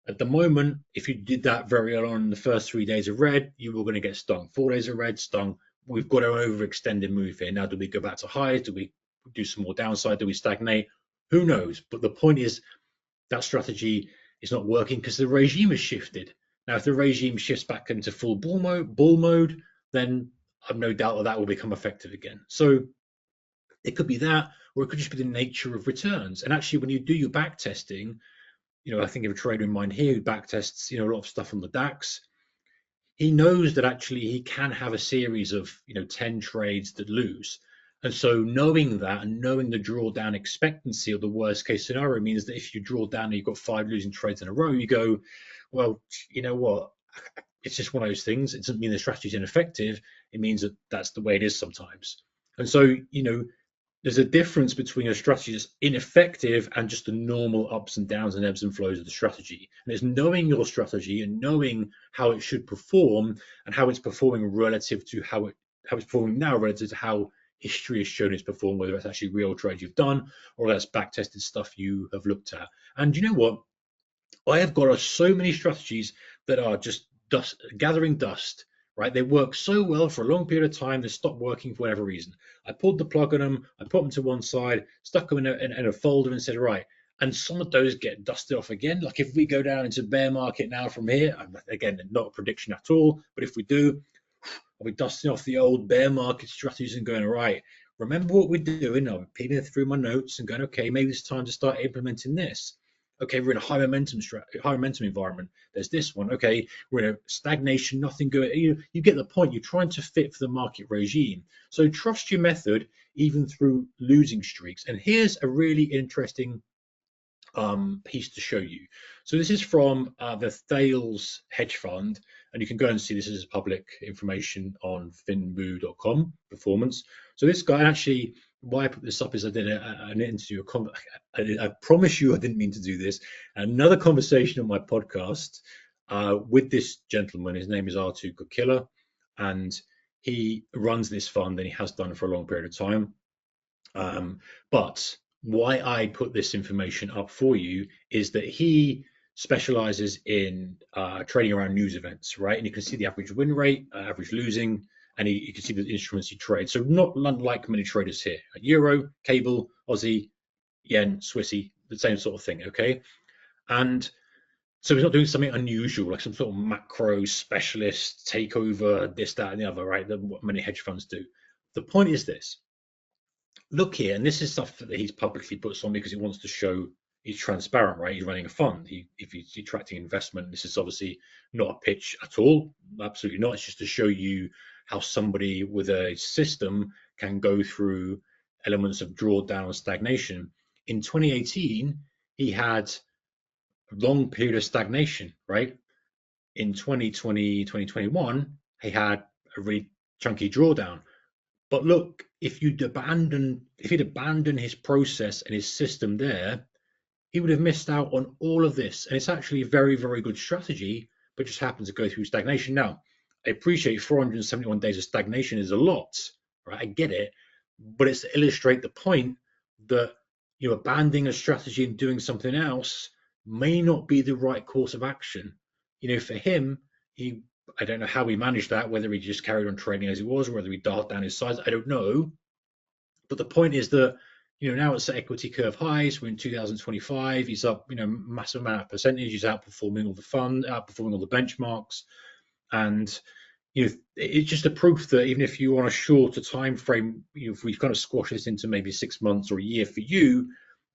At the moment, if you did that very early on in the first 3 days of red, you were going to get stung. 4 days of red, stung. We've got an overextended move here. Now, do we go back to highs? Do we do some more downside? Do we stagnate? Who knows? But the point is that strategy is not working because the regime has shifted. Now, if the regime shifts back into full bull mode, then I've no doubt that that will become effective again. So it could be that, or it could just be the nature of returns. And actually, when you do your back testing, I think of a trader in mind here who back tests, a lot of stuff on the DAX. He knows that actually he can have a series of, 10 trades that lose. And so knowing that and knowing the drawdown expectancy of the worst case scenario means that if you draw down and you've got 5 losing trades in a row, you go, well, you know what? It's just one of those things. It doesn't mean the strategy is ineffective. It means that that's the way it is sometimes. And so, there's a difference between a strategy that's ineffective and just the normal ups and downs and ebbs and flows of the strategy. And it's knowing your strategy and knowing how it should perform and how it's performing relative to how it's performing now relative to how history has shown it's performed, whether it's actually real trades you've done or that's back-tested stuff you have looked at. And you know what? I have got so many strategies that are just gathering dust, right? They work so well for a long period of time, they stop working for whatever reason. I pulled the plug on them, I put them to one side, stuck them in a folder and said, right. And some of those get dusted off again. Like if we go down into bear market now from here, again, not a prediction at all, but if we do, I'll be dusting off the old bear market strategies and going, all right, remember what we're doing. I'm peeling through my notes and going, okay, maybe it's time to start implementing this. Okay, we're in a high momentum environment. There's this one. Okay, we're in a stagnation, nothing good. You get the point. You're trying to fit for the market regime. So trust your method even through losing streaks. And here's a really interesting piece to show you. So this is from the Thales hedge fund, and you can go and see this as public information on finbu.com performance. So this guy, actually, why I put this up is I did an interview. I promise you I didn't mean to do this. Another conversation on my podcast with this gentleman. His name is Artu Kokila, and he runs this fund and he has done it for a long period of time. But why I put this information up for you is that he specializes in trading around news events, right? And you can see the average win rate, average losing, and you can see the instruments he trades. So not like many traders here. Euro, cable, Aussie, yen, Swissy, the same sort of thing, okay? And so he's not doing something unusual, like some sort of macro specialist takeover, this, that, and the other, right? What many hedge funds do. The point is this. Look here, and this is stuff that he's publicly puts on because he wants to show he's transparent, right? He's running a fund. If he's attracting investment, this is obviously not a pitch at all. Absolutely not. It's just to show you how somebody with a system can go through elements of drawdown and stagnation. In 2018, he had a long period of stagnation, right? In 2020, 2021, he had a really chunky drawdown. But look, if he'd abandoned his process and his system there, he would have missed out on all of this. And it's actually a very, very good strategy, but just happens to go through stagnation. Now, I appreciate 471 days of stagnation is a lot, right? I get it, but it's to illustrate the point that abandoning a strategy and doing something else may not be the right course of action. For him, he I don't know how he managed that, whether he just carried on trading as he was, or whether he dialed down his size. I don't know. But the point is that, now it's at equity curve highs. We're in 2025. He's up, massive amount of percentage. He's outperforming all the fund, outperforming all the benchmarks. And, it's just a proof that even if you want a shorter time frame, if we kind of squash this into maybe 6 months or a year for you,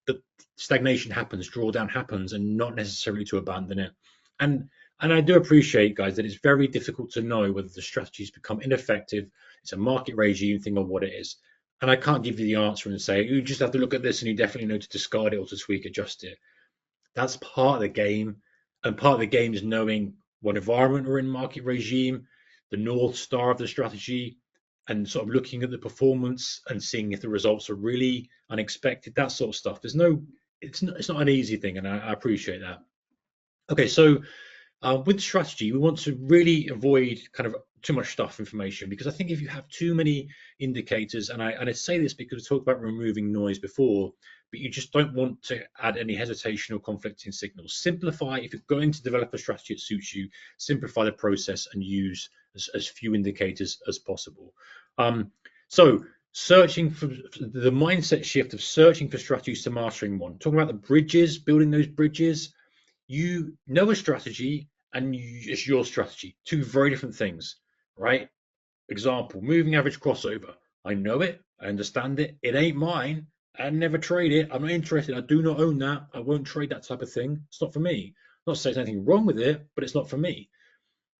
the stagnation happens, drawdown happens, and not necessarily to abandon it. And I do appreciate, guys, that it's very difficult to know whether the strategies become ineffective. It's a market regime thing or what it is. And I can't give you the answer and say, you just have to look at this and you definitely know to discard it or to tweak, adjust it. That's part of the game. And part of the game is knowing what environment we're in, market regime, the North Star of the strategy, and sort of looking at the performance and seeing if the results are really unexpected, that sort of stuff. It's not an easy thing, and I appreciate that. Okay, so with strategy, we want to really avoid kind of too much stuff information, because I think if you have too many indicators, and I say this because we talked about removing noise before, but you just don't want to add any hesitation or conflicting signals. Simplify. If you're going to develop a strategy that suits you, simplify the process and use as few indicators as possible. So searching for the mindset shift of searching for strategies to mastering one. Talking about the bridges, building those bridges. You know a strategy and it's your strategy. Two very different things, right? Example, moving average crossover. I know it. I understand it. It ain't mine. I never trade it. I'm not interested. I do not own that. I won't trade that type of thing. It's not for me. Not to say there's anything wrong with it, but it's not for me.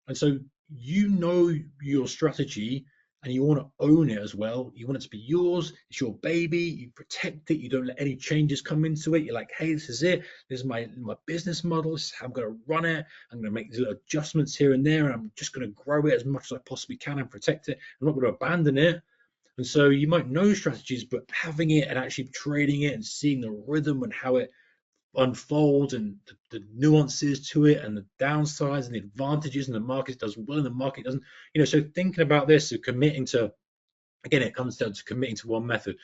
And so you know your strategy and you want to own it as well. You want it to be yours. It's your baby. You protect it. You don't let any changes come into it. You're like, hey, this is it. This is my business model. This is how I'm going to run it. I'm going to make little adjustments here and there, and I'm just going to grow it as much as I possibly can and protect it. I'm not going to abandon it. And so you might know strategies, but having it and actually trading it and seeing the rhythm and how it unfolds and the nuances to it and the downsides and the advantages, and the market does well and the market doesn't, so thinking about this, so committing to, again, it comes down to committing to one method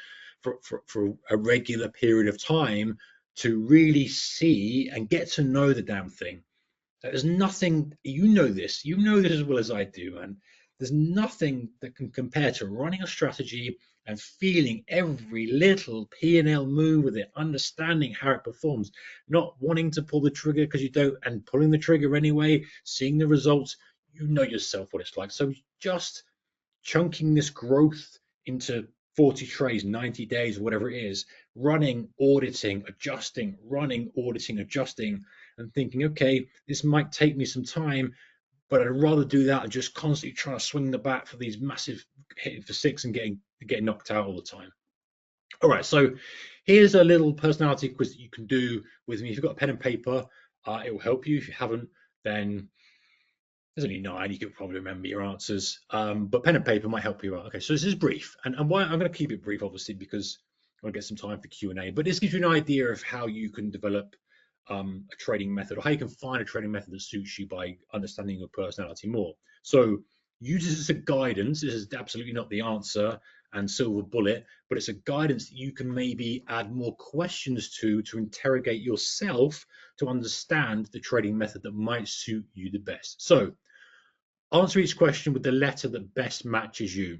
for a regular period of time to really see and get to know the damn thing. There's nothing, you know this as well as I do, and there's nothing that can compare to running a strategy and feeling every little P&L move with it, understanding how it performs, not wanting to pull the trigger because you don't, and pulling the trigger anyway, seeing the results. You know yourself what it's like. So just chunking this growth into 40 trades, 90 days, whatever it is, running, auditing, adjusting, running, auditing, adjusting, and thinking, okay, this might take me some time, but I'd rather do that than just constantly trying to swing the bat for these massive hitting for six and getting knocked out all the time. All right, so here's a little personality quiz that you can do with me. If you've got a pen and paper, it will help you. If you haven't, then there's only 9. You can probably remember your answers, but pen and paper might help you out. Okay, so this is brief, and why I'm going to keep it brief, obviously, because I want to get some time for Q&A. But this gives you an idea of how you can develop a trading method, or how you can find a trading method that suits you by understanding your personality more. So use this as a guidance. This is absolutely not the answer and silver bullet, but it's a guidance that you can maybe add more questions to interrogate yourself to understand the trading method that might suit you the best. So answer each question with the letter that best matches you.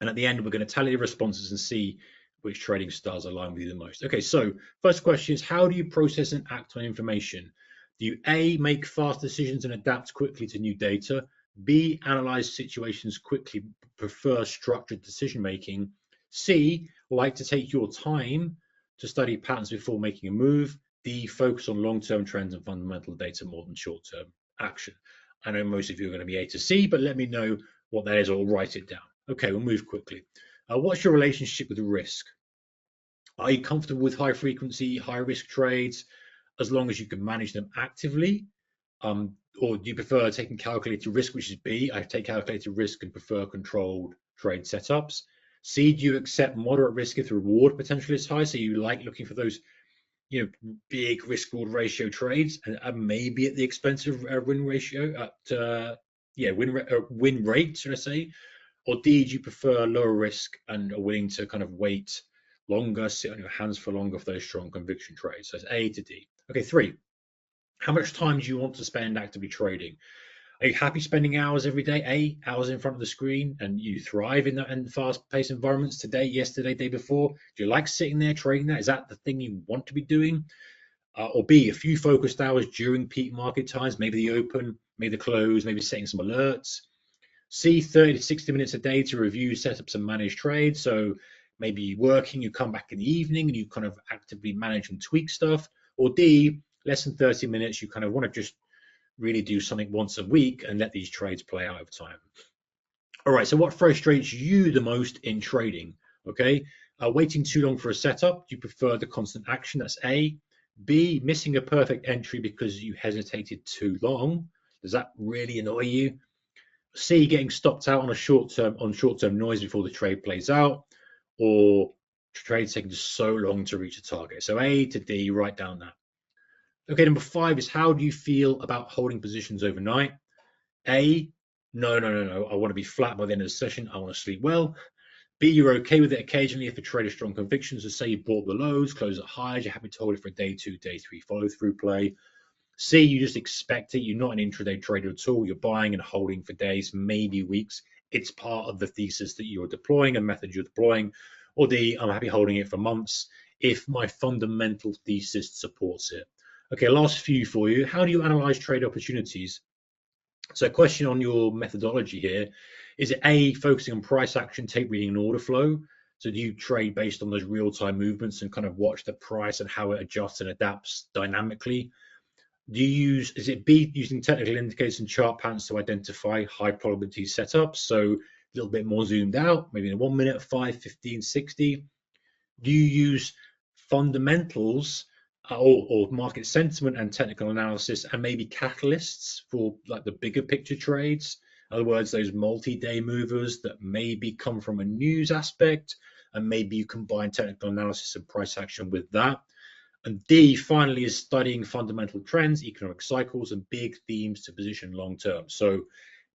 And at the end, we're going to tally the responses and see which trading styles align with you the most. Okay, so first question is, how do you process and act on information? Do you A, make fast decisions and adapt quickly to new data? B, analyze situations quickly, prefer structured decision making? C, like to take your time to study patterns before making a move? D, focus on long-term trends and fundamental data more than short-term action? I know most of you are going to be A to C, but let me know what that is, or write it down. Okay, we'll move quickly. What's your relationship with risk? Are you comfortable with high frequency, high risk trades as long as you can manage them actively? Or do you prefer taking calculated risk, which is B? I take calculated risk and prefer controlled trade setups. C, do you accept moderate risk if the reward potential is high? So you like looking for those, big risk reward ratio trades, and maybe at the expense of win ratio, win rate, should I say? Or D, do you prefer lower risk and are willing to kind of wait longer, sit on your hands for longer for those strong conviction trades? So it's A to D. Okay, 3. How much time do you want to spend actively trading? Are you happy spending hours every day? Hours in front of the screen, and you thrive in that in fast-paced environments today, yesterday, day before? Do you like sitting there trading that? Is that the thing you want to be doing? Or B, a few focused hours during peak market times, maybe the open, maybe the close, maybe setting some alerts. C, 30 to 60 minutes a day to review, set up some managed trades. So maybe you're working, you come back in the evening and you kind of actively manage and tweak stuff. Or D, less than 30 minutes, you kind of want to just really do something once a week and let these trades play out over time. All right, so what frustrates you the most in trading? Okay, waiting too long for a setup. Do you prefer the constant action? That's A. B, missing a perfect entry because you hesitated too long. Does that really annoy you? C, getting stopped out on short-term noise before the trade plays out, or trades taking so long to reach a target. So A to D, write down that. Okay, number 5 is how do you feel about holding positions overnight? A, no. I want to be flat by the end of the session. I want to sleep well. B, you're okay with it occasionally if a trade has strong convictions. So say you bought the lows, close at highs, you're happy to hold it for a day 2, day 3 follow-through play. C, you just expect it. You're not an intraday trader at all. You're buying and holding for days, maybe weeks. It's part of the thesis that you're deploying, a method you're deploying. Or D, I'm happy holding it for months if my fundamental thesis supports it. Okay, last few for you. How do you analyze trade opportunities? So a question on your methodology here, is it A, focusing on price action, tape reading and order flow? So do you trade based on those real-time movements and kind of watch the price and how it adjusts and adapts dynamically? Is it B, using technical indicators and chart patterns to identify high probability setups? So a little bit more zoomed out, maybe in 1 minute, 5, 15, 60. Do you use fundamentals or market sentiment and technical analysis and maybe catalysts for like the bigger picture trades? In other words, those multi-day movers that maybe come from a news aspect, and maybe you combine technical analysis and price action with that. And D, finally, is studying fundamental trends, economic cycles, and big themes to position long term. So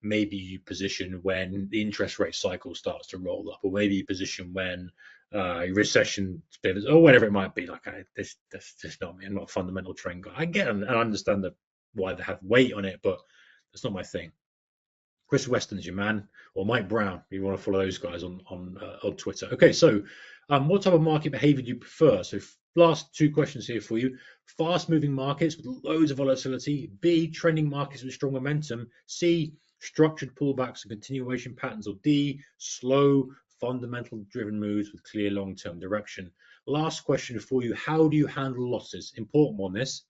maybe you position when the interest rate cycle starts to roll up, or maybe you position when recession pivots, or whatever it might be. Like, that's just not me. I'm not a fundamental trend guy. I get and I understand why they have weight on it, but that's not my thing. Chris Weston's your man, or Mike Brown, if you want to follow those guys on Twitter. Okay, so what type of market behavior do you prefer? So last 2 questions here for you. Fast moving markets with loads of volatility. B, trending markets with strong momentum. C, structured pullbacks and continuation patterns. Or D, slow fundamental driven moves with clear long-term direction. Last question for you. How do you handle losses? Important one, this.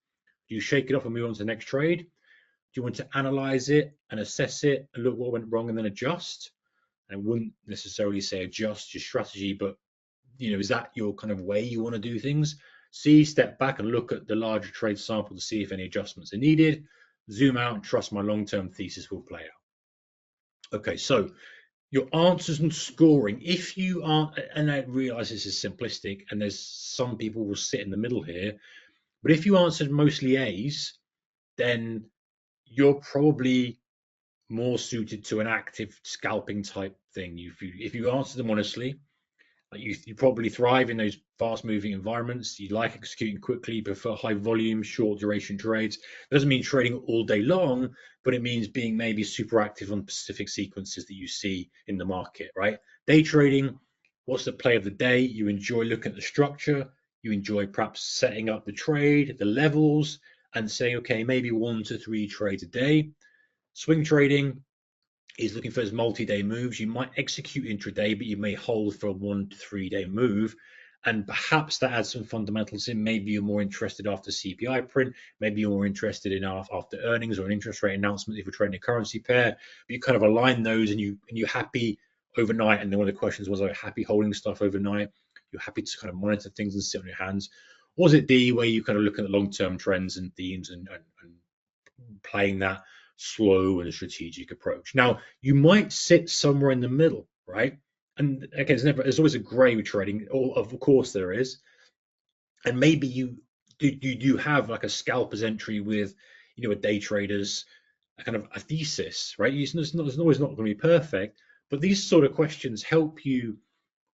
Do you shake it off and move on to the next trade? Do you want to analyze it and assess it and look what went wrong and then adjust? I wouldn't necessarily say adjust your strategy, but is that your kind of way you want to do things? C, step back and look at the larger trade sample to see if any adjustments are needed. Zoom out and trust my long-term thesis will play out. Okay, so your answers and scoring. If you aren't, and I realize this is simplistic, and there's some people will sit in the middle here, but if you answered mostly A's, then you're probably more suited to an active scalping type thing. If you answer them honestly, you probably thrive in those fast moving environments. You like executing quickly, you prefer high volume, short duration trades. It doesn't mean trading all day long, but it means being maybe super active on specific sequences that you see in the market, right? Day trading, what's the play of the day? You enjoy looking at the structure, you enjoy perhaps setting up the trade, the levels, and saying, okay, maybe 1 to 3 trades a day. Swing trading is looking for those multi-day moves. You might execute intraday, but you may hold for a 1 to 3 day move. And perhaps that adds some fundamentals in. Maybe you're more interested after CPI print. Maybe you're more interested in after earnings or an interest rate announcement if you're trading a currency pair. But you kind of align those and you're happy overnight. And then one of the questions was, are you happy holding stuff overnight? You're happy to kind of monitor things and sit on your hands. Or is it D, where you kind of look at the long-term trends and themes and playing that slow and strategic approach? Now, you might sit somewhere in the middle, right? And again, there's always a gray with trading. Of course there is. And maybe you do have like a scalper's entry with, a day trader's a kind of a thesis, right? It's always not going to be perfect, but these sort of questions help you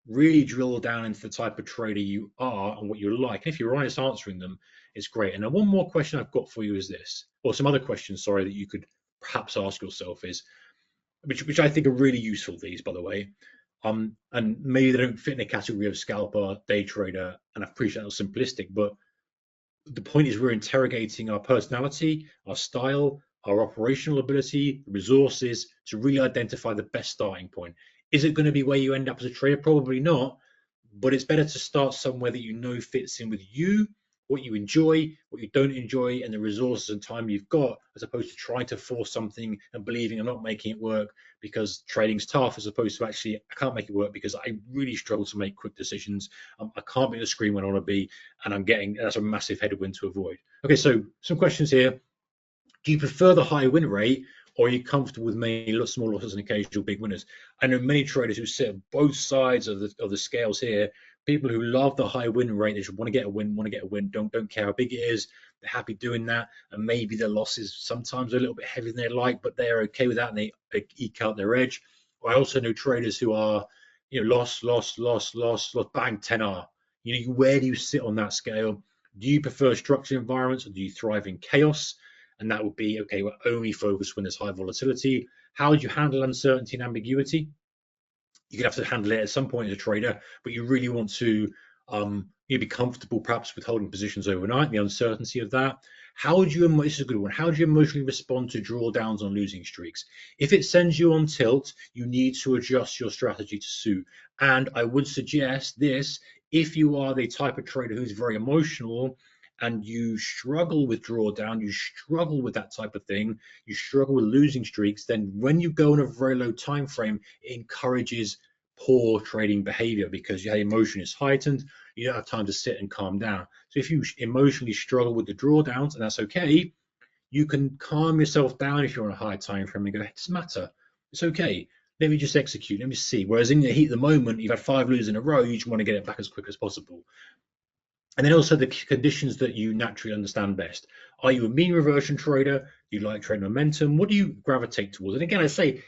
really drill down into the type of trader you are and what you like. And if you're honest answering them, it's great. And now one more question I've got for you is this, or some other questions, sorry, that you could perhaps ask yourself is, which I think are really useful, these, by the way. And maybe they don't fit in a category of scalper, day trader, and I appreciate how simplistic, but the point is we're interrogating our personality, our style, our operational ability, resources to really identify the best starting point. Is it going to be where you end up as a trader? Probably not, but it's better to start somewhere that you know fits in with you, what you enjoy, what you don't enjoy, and the resources and time you've got, as opposed to trying to force something and believing I'm not making it work because trading's tough, as opposed to actually I can't make it work because I really struggle to make quick decisions. I can't be on the screen when I want to be, and that's a massive headwind to avoid. Okay, so some questions here. Do you prefer the high win rate, or are you comfortable with many small losses and occasional big winners? I know many traders who sit on both sides of the scales here. People who love the high win rate, they just want to get a win, don't care how big it is. They're happy doing that, and maybe their losses sometimes are a little bit heavier than they like, but they're okay with that, and they eke out their edge. I also know traders who are, loss, bang, 10R. Where do you sit on that scale? Do you prefer structured environments, or do you thrive in chaos? And that would be, okay, we're only focused when there's high volatility. How do you handle uncertainty and ambiguity? You could have to handle it at some point as a trader, but you really want to be comfortable perhaps with holding positions overnight, the uncertainty of that. This is a good one. How do you emotionally respond to drawdowns on losing streaks? If it sends you on tilt, you need to adjust your strategy to suit. And I would suggest this, if you are the type of trader who's very emotional, and you struggle with drawdown, you struggle with that type of thing, you struggle with losing streaks, then when you go on a very low time frame, it encourages poor trading behavior because your emotion is heightened, you don't have time to sit and calm down. So if you emotionally struggle with the drawdowns, and that's okay, you can calm yourself down if you're on a high time frame and go, it doesn't matter, it's okay. Let me just execute. Let me see. Whereas in the heat of the moment, you've had 5 losers in a row, you just want to get it back as quick as possible. And then also the conditions that you naturally understand best. Are you a mean reversion trader? Do you like trading momentum? What do you gravitate towards? And again, I say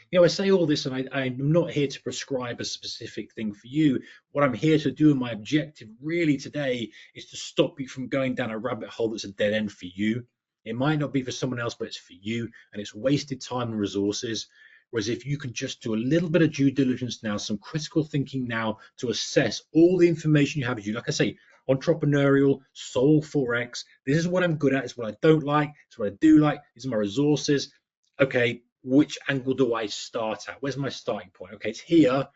all this, and I'm not here to prescribe a specific thing for you. What I'm here to do, and my objective really today, is to stop you from going down a rabbit hole that's a dead end for you. It might not be for someone else, but it's for you, and it's wasted time and resources. Whereas if you can just do a little bit of due diligence now, some critical thinking now to assess all the information you have with you, like I say, entrepreneurial, soul forex. This is what I'm good at. It's what I don't like. It's what I do like. These are my resources. Okay, which angle do I start at? Where's my starting point? Okay, it's here.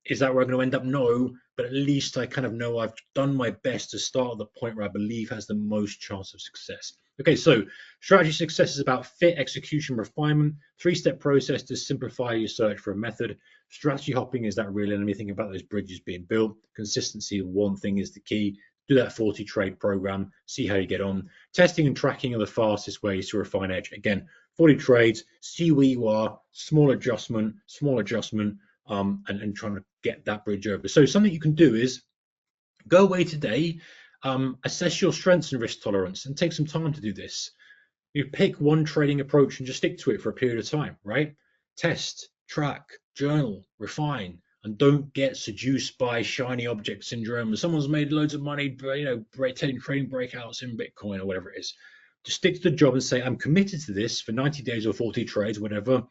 Is that where I'm going to end up? No, but at least I kind of know I've done my best to start at the point where I believe has the most chance of success. Okay, so strategy success is about fit, execution, refinement, 3-step process to simplify your search for a method. Strategy hopping is that real enemy. Think about those bridges being built. Consistency of one thing is the key. Do that 40 trade program, see how you get on. Testing and tracking are the fastest ways to refine edge. Again, 40 trades, see where you are, small adjustment, and trying to get that bridge over. So something you can do is go away today, assess your strengths and risk tolerance, and take some time to do this. You pick one trading approach and just stick to it for a period of time, right? Test, track, journal, refine, and don't get seduced by shiny object syndrome. Someone's made loads of money, trading breakouts in Bitcoin or whatever it is. Just stick to the job and say, I'm committed to this for 90 days or 40 trades, whatever,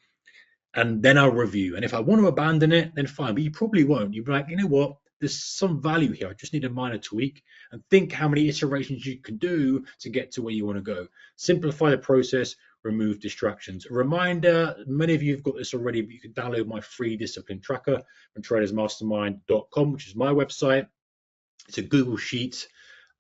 and then I'll review. And if I want to abandon it, then fine, but you probably won't. You'll be like, you know what? There's some value here. I just need a minor tweak, and think how many iterations you can do to get to where you want to go. Simplify the process, remove distractions. A reminder, many of you have got this already, but you can download my free discipline tracker from tradersmastermind.com, which is my website. It's a Google Sheet.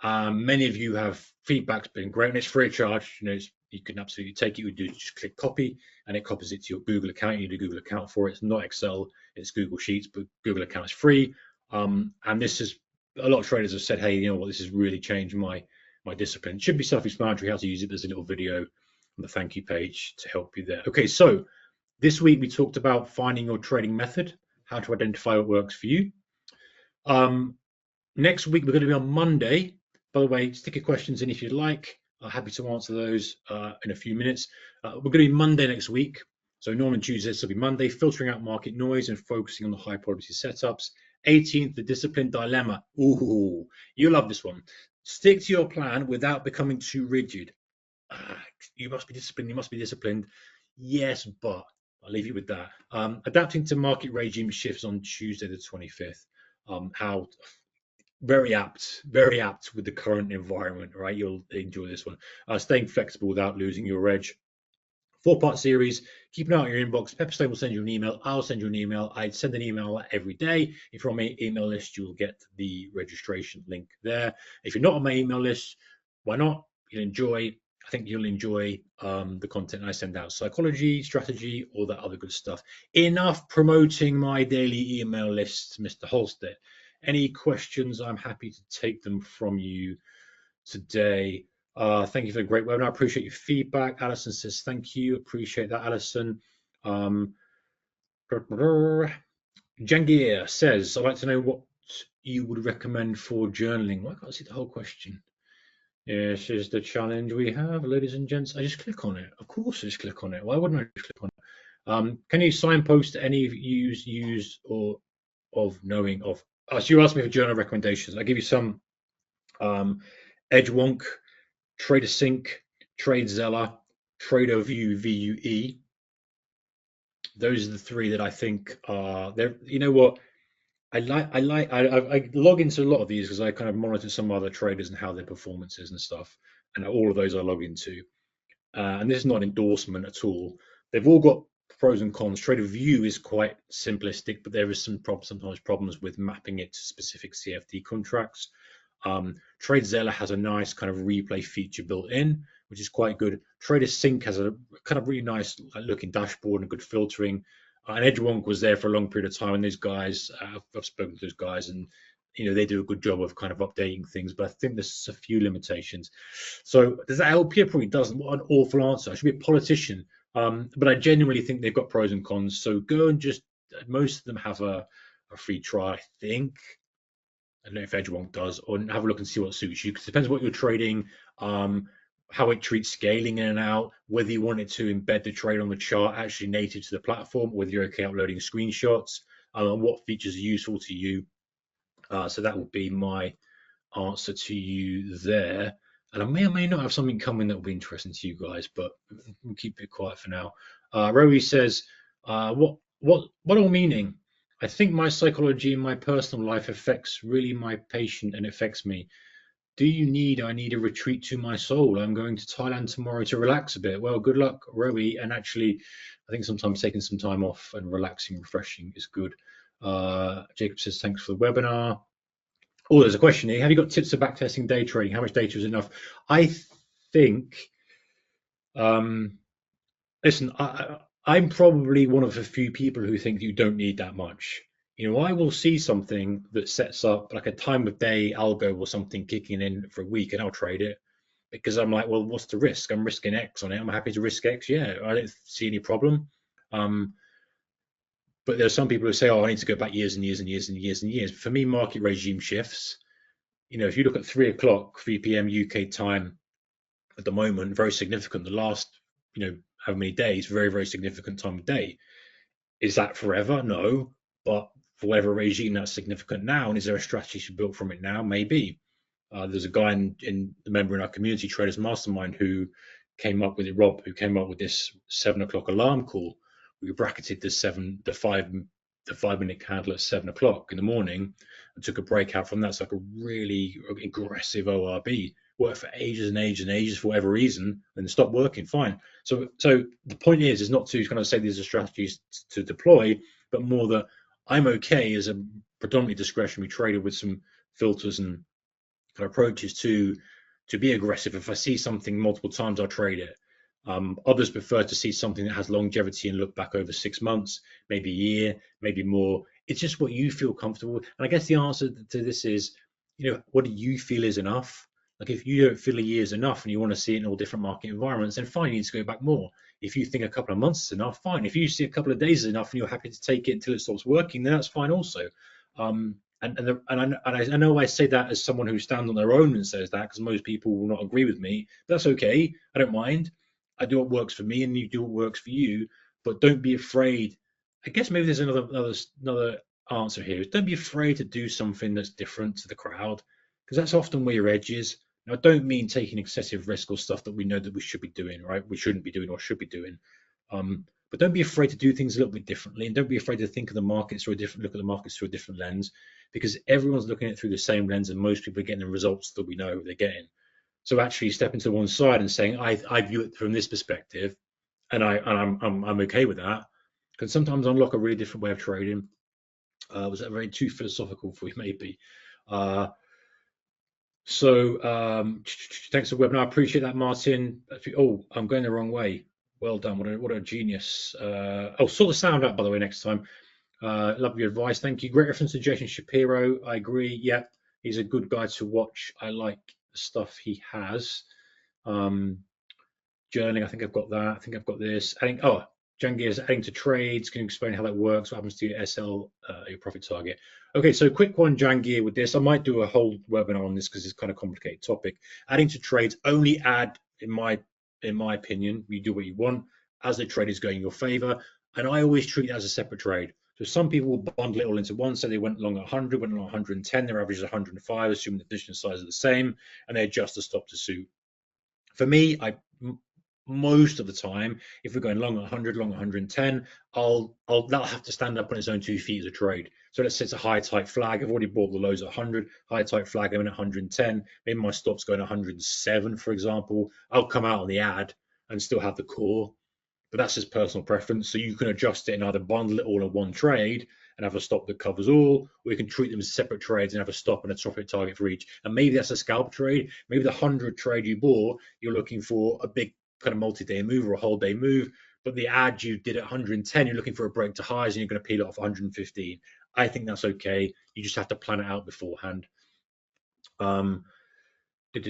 Many of you have feedback's been great, and it's free of charge. You can absolutely take it. You do just click copy, and it copies it to your Google account. You need a Google account for it. It's not Excel, it's Google Sheets, but Google account is free. And this is, a lot of traders have said, hey, you know what, this has really changed my discipline. It should be self-explanatory how to use it. There's a little video on the thank you page to help you there. Okay, so this week we talked about finding your trading method, how to identify what works for you. Next week we're going to be on Monday. By the way, stick your questions in if you'd like. I'm happy to answer those in a few minutes. We're going to be Monday next week. So Norman Tuesday, so it'll be Monday, filtering out market noise and focusing on the high probability setups. 18th, the discipline dilemma. Ooh, you love this one. Stick to your plan without becoming too rigid. You must be disciplined. You must be disciplined. Yes, but I'll leave you with that. Adapting to market regime shifts on Tuesday the 25th. How very apt with the current environment, right? You'll enjoy this one. Staying flexible without losing your edge. Four-part series. Keep an eye on your inbox. Pepperstone will send you an email. I'll send you an email. I'd send an email every day. If you're on my email list, you'll get the registration link there. If you're not on my email list, why not? You'll enjoy. I think you'll enjoy the content I send out. Psychology, strategy, all that other good stuff. Enough promoting my daily email list, Mr. Holstead. Any questions? I'm happy to take them from you today. Thank you for the great webinar. I appreciate your feedback. Alison says thank you. Appreciate that, Alison. Um, Jangir says, I'd like to know what you would recommend for journaling. Why can't I see the whole question? This is the challenge we have, ladies and gents. I just click on it. Of course, I just click on it. Why wouldn't I just click on it? Can you signpost any use or of knowing of? So you asked me for journal recommendations. I'll give you some. Edgewonk, Trader Sync, TradeZella, TraderView VUE. Those are the three that I think are there. You know what? I log into a lot of these because I kind of monitor some other traders and how their performance is and stuff. And all of those I log into. And this is not an endorsement at all. They've all got pros and cons. TraderView is quite simplistic, but there is sometimes problems with mapping it to specific CFD contracts. TradeZella has a nice kind of replay feature built in, which is quite good. Trader Sync has a kind of really nice looking dashboard and good filtering. And Edgewonk was there for a long period of time, and those guys, I've spoken to those guys, and they do a good job of kind of updating things. But I think there's a few limitations. So does that help you? It probably doesn't. What an awful answer. I should be a politician. But I genuinely think they've got pros and cons. So go and most of them have a free trial, I think. I don't know if Edgewonk does, or have a look and see what suits you. Because it depends what you're trading, how it treats scaling in and out, whether you want it to embed the trade on the chart actually native to the platform, whether you're okay uploading screenshots, and what features are useful to you. So that would be my answer to you there. And I may or may not have something coming that will be interesting to you guys, but we'll keep it quiet for now. Rowie says, what all meaning? I think my psychology in my personal life affects really my patient and affects me. I need a retreat to my soul. I'm going to Thailand tomorrow to relax a bit. Well, good luck, Rowie. And actually, I think sometimes taking some time off and relaxing, refreshing is good. Jacob says, thanks for the webinar. Oh, there's a question here. Have you got tips for backtesting day trading? How much data is enough? I think, listen, I'm probably one of the few people who think you don't need that much. I will see something that sets up like a time of day algo or something kicking in for a week, and I'll trade it because I'm like, well, what's the risk? I'm risking X on it. I'm happy to risk X. Yeah, I don't see any problem. But there are some people who say, oh, I need to go back years and years and years and years and years. For me, market regime shifts. If you look at 3 o'clock 3 p.m. UK time at the moment, very significant. The last, how many days, very, very significant time of day. Is that forever? No. But for whatever regime, that's significant now. And is there a strategy built from it now? Maybe. There's a guy in the member in our community traders mastermind who came up with it, Rob, who came up with this 7 o'clock alarm call. We bracketed the 5-minute candle at 7 o'clock in the morning and took a breakout from that. It's like a really aggressive ORB. Worked for ages and ages and ages for whatever reason, and stopped working. Fine. So the point is not to kind of say these are strategies to deploy, but more that I'm okay as a predominantly discretionary trader with some filters and kind of approaches to be aggressive. If I see something multiple times, I'll trade it. Others prefer to see something that has longevity and look back over 6 months, maybe a year, maybe more. It's just what you feel comfortable with. And I guess the answer to this is, what do you feel is enough? Like if you don't feel a year is enough and you want to see it in all different market environments, then fine, you need to go back more. If you think a couple of months is enough, fine. If you see a couple of days is enough and you're happy to take it until it stops working, then that's fine also. And I know I say that as someone who stands on their own and says that, because most people will not agree with me. But that's okay. I don't mind. I do what works for me, and you do what works for you. But don't be afraid. I guess maybe there's another answer here. Don't be afraid to do something that's different to the crowd, because that's often where your edge is. Now, I don't mean taking excessive risk or stuff that we know that we should be doing, right? We shouldn't be doing or should be doing. But don't be afraid to do things a little bit differently, and don't be afraid to think of the markets through a different look at the markets through a different lens, because everyone's looking at it through the same lens, and most people are getting the results that we know they're getting. So actually stepping to one side and saying, I view it from this perspective, and I'm okay with that, can sometimes unlock a really different way of trading. Was that very too philosophical for you, maybe? Uh, Thanks for the webinar. I appreciate that, Martin. Oh, I'm going the wrong way. Well done. What a genius. I'll sort the sound out, by the way, next time. Love your advice. Thank you. Great reference to Jason Shapiro. I agree. Yeah, he's a good guy to watch. I like the stuff he has. Journaling, I think I've got that. I think I've got this. Jangir's adding to trades. Can you explain how that works? What happens to your SL, your profit target? Okay, so quick one, Jangir, with this. I might do a whole webinar on this because it's kind of complicated topic. Adding to trades only add, in my opinion, you do what you want as the trade is going in your favor. And I always treat it as a separate trade. So some people will bundle it all into one. So they went long at 100, went long at 110. Their average is 105, assuming the position size are the same, and they adjust the stop to suit. For me, most of the time, if we're going long at 100, long at 110, that'll have to stand up on its own 2 feet as a trade. So let's say it's a high tight flag. I've already bought the lows at 100, high tight flag. I'm in at 110. Maybe my stop's going 107, for example. I'll come out on the ad and still have the core, but that's just personal preference. So you can adjust it and either bundle it all in one trade and have a stop that covers all, or you can treat them as separate trades and have a stop and a profit target for each. And maybe that's a scalp trade. Maybe the 100 trade you bought, you're looking for a big kind of multi-day move or a whole day move, but the ad you did at 110, you're looking for a break to highs and you're going to peel it off 115. I think that's okay. You just have to plan it out beforehand. I think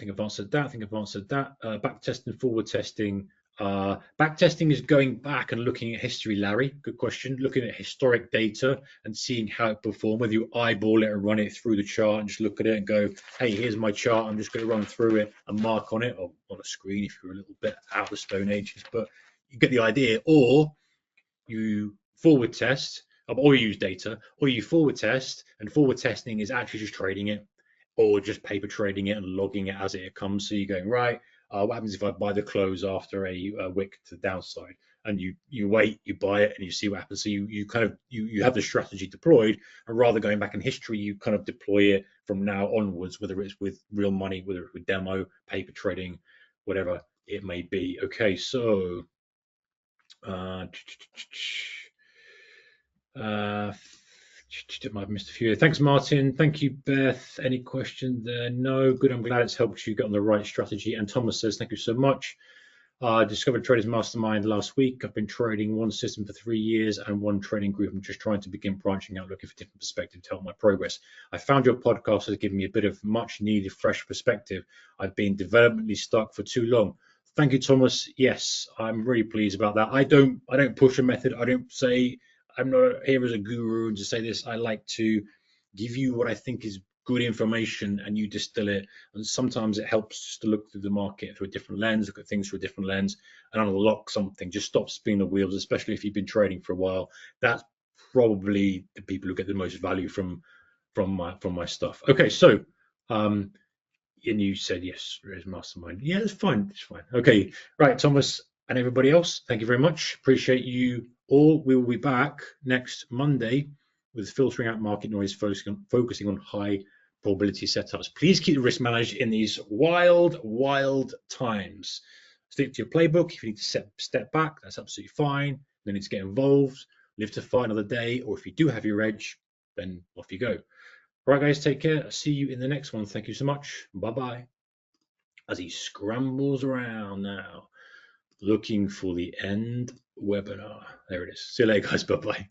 I've answered that. Back testing, forward testing. Back testing is going back and looking at history, Larry. Good question. Looking at historic data and seeing how it performed, whether you eyeball it and run it through the chart and just look at it and go, hey, here's my chart. I'm just going to run through it and mark on it, or on a screen if you're a little bit out of the Stone Ages, but you get the idea. Or you forward test, or you use data, or you forward test, and forward testing is actually just trading it, or just paper trading it and logging it as it comes. So you're going, right, what happens if I buy the close after a wick to the downside? And you wait, you buy it, and you see what happens. So you have the strategy deployed, and rather going back in history, you kind of deploy it from now onwards, whether it's with real money, whether it's with demo, paper trading, whatever it may be. Okay, so I've missed a few. Thanks, Martin. Thank you, Beth. Any question there? No. Good. I'm glad it's helped you get on the right strategy. And Thomas says, thank you so much. I discovered Traders Mastermind last week. I've been trading one system for 3 years and one trading group. I'm just trying to begin branching out, looking for different perspectives to help my progress. I found your podcast has given me a bit of much needed fresh perspective. I've been developmentally stuck for too long. Thank you, Thomas. Yes, I'm really pleased about that. I don't push a method. I don't say I'm not here as a guru and to say this. I like to give you what I think is good information and you distill it. And sometimes it helps just to look through the market through a different lens, look at things through a different lens and unlock something. Just stop spinning the wheels, especially if you've been trading for a while. That's probably the people who get the most value from my stuff. Okay, so and you said yes, there is mastermind. Yeah, it's fine. It's fine. Okay, right, Thomas and everybody else, thank you very much. Appreciate you all. We will be back next Monday with filtering out market noise, focusing on high probability setups. Please keep the risk managed in these wild times. Stick to your playbook. If you need to step back, that's absolutely fine. No need to get involved. Live to fight another day, or if you do have your edge, then off you go. All right, guys, take care. I'll see you in the next one. Thank you so much. Bye-bye. As he scrambles around now, looking for the end webinar. There it is. See you later, guys. Bye-bye.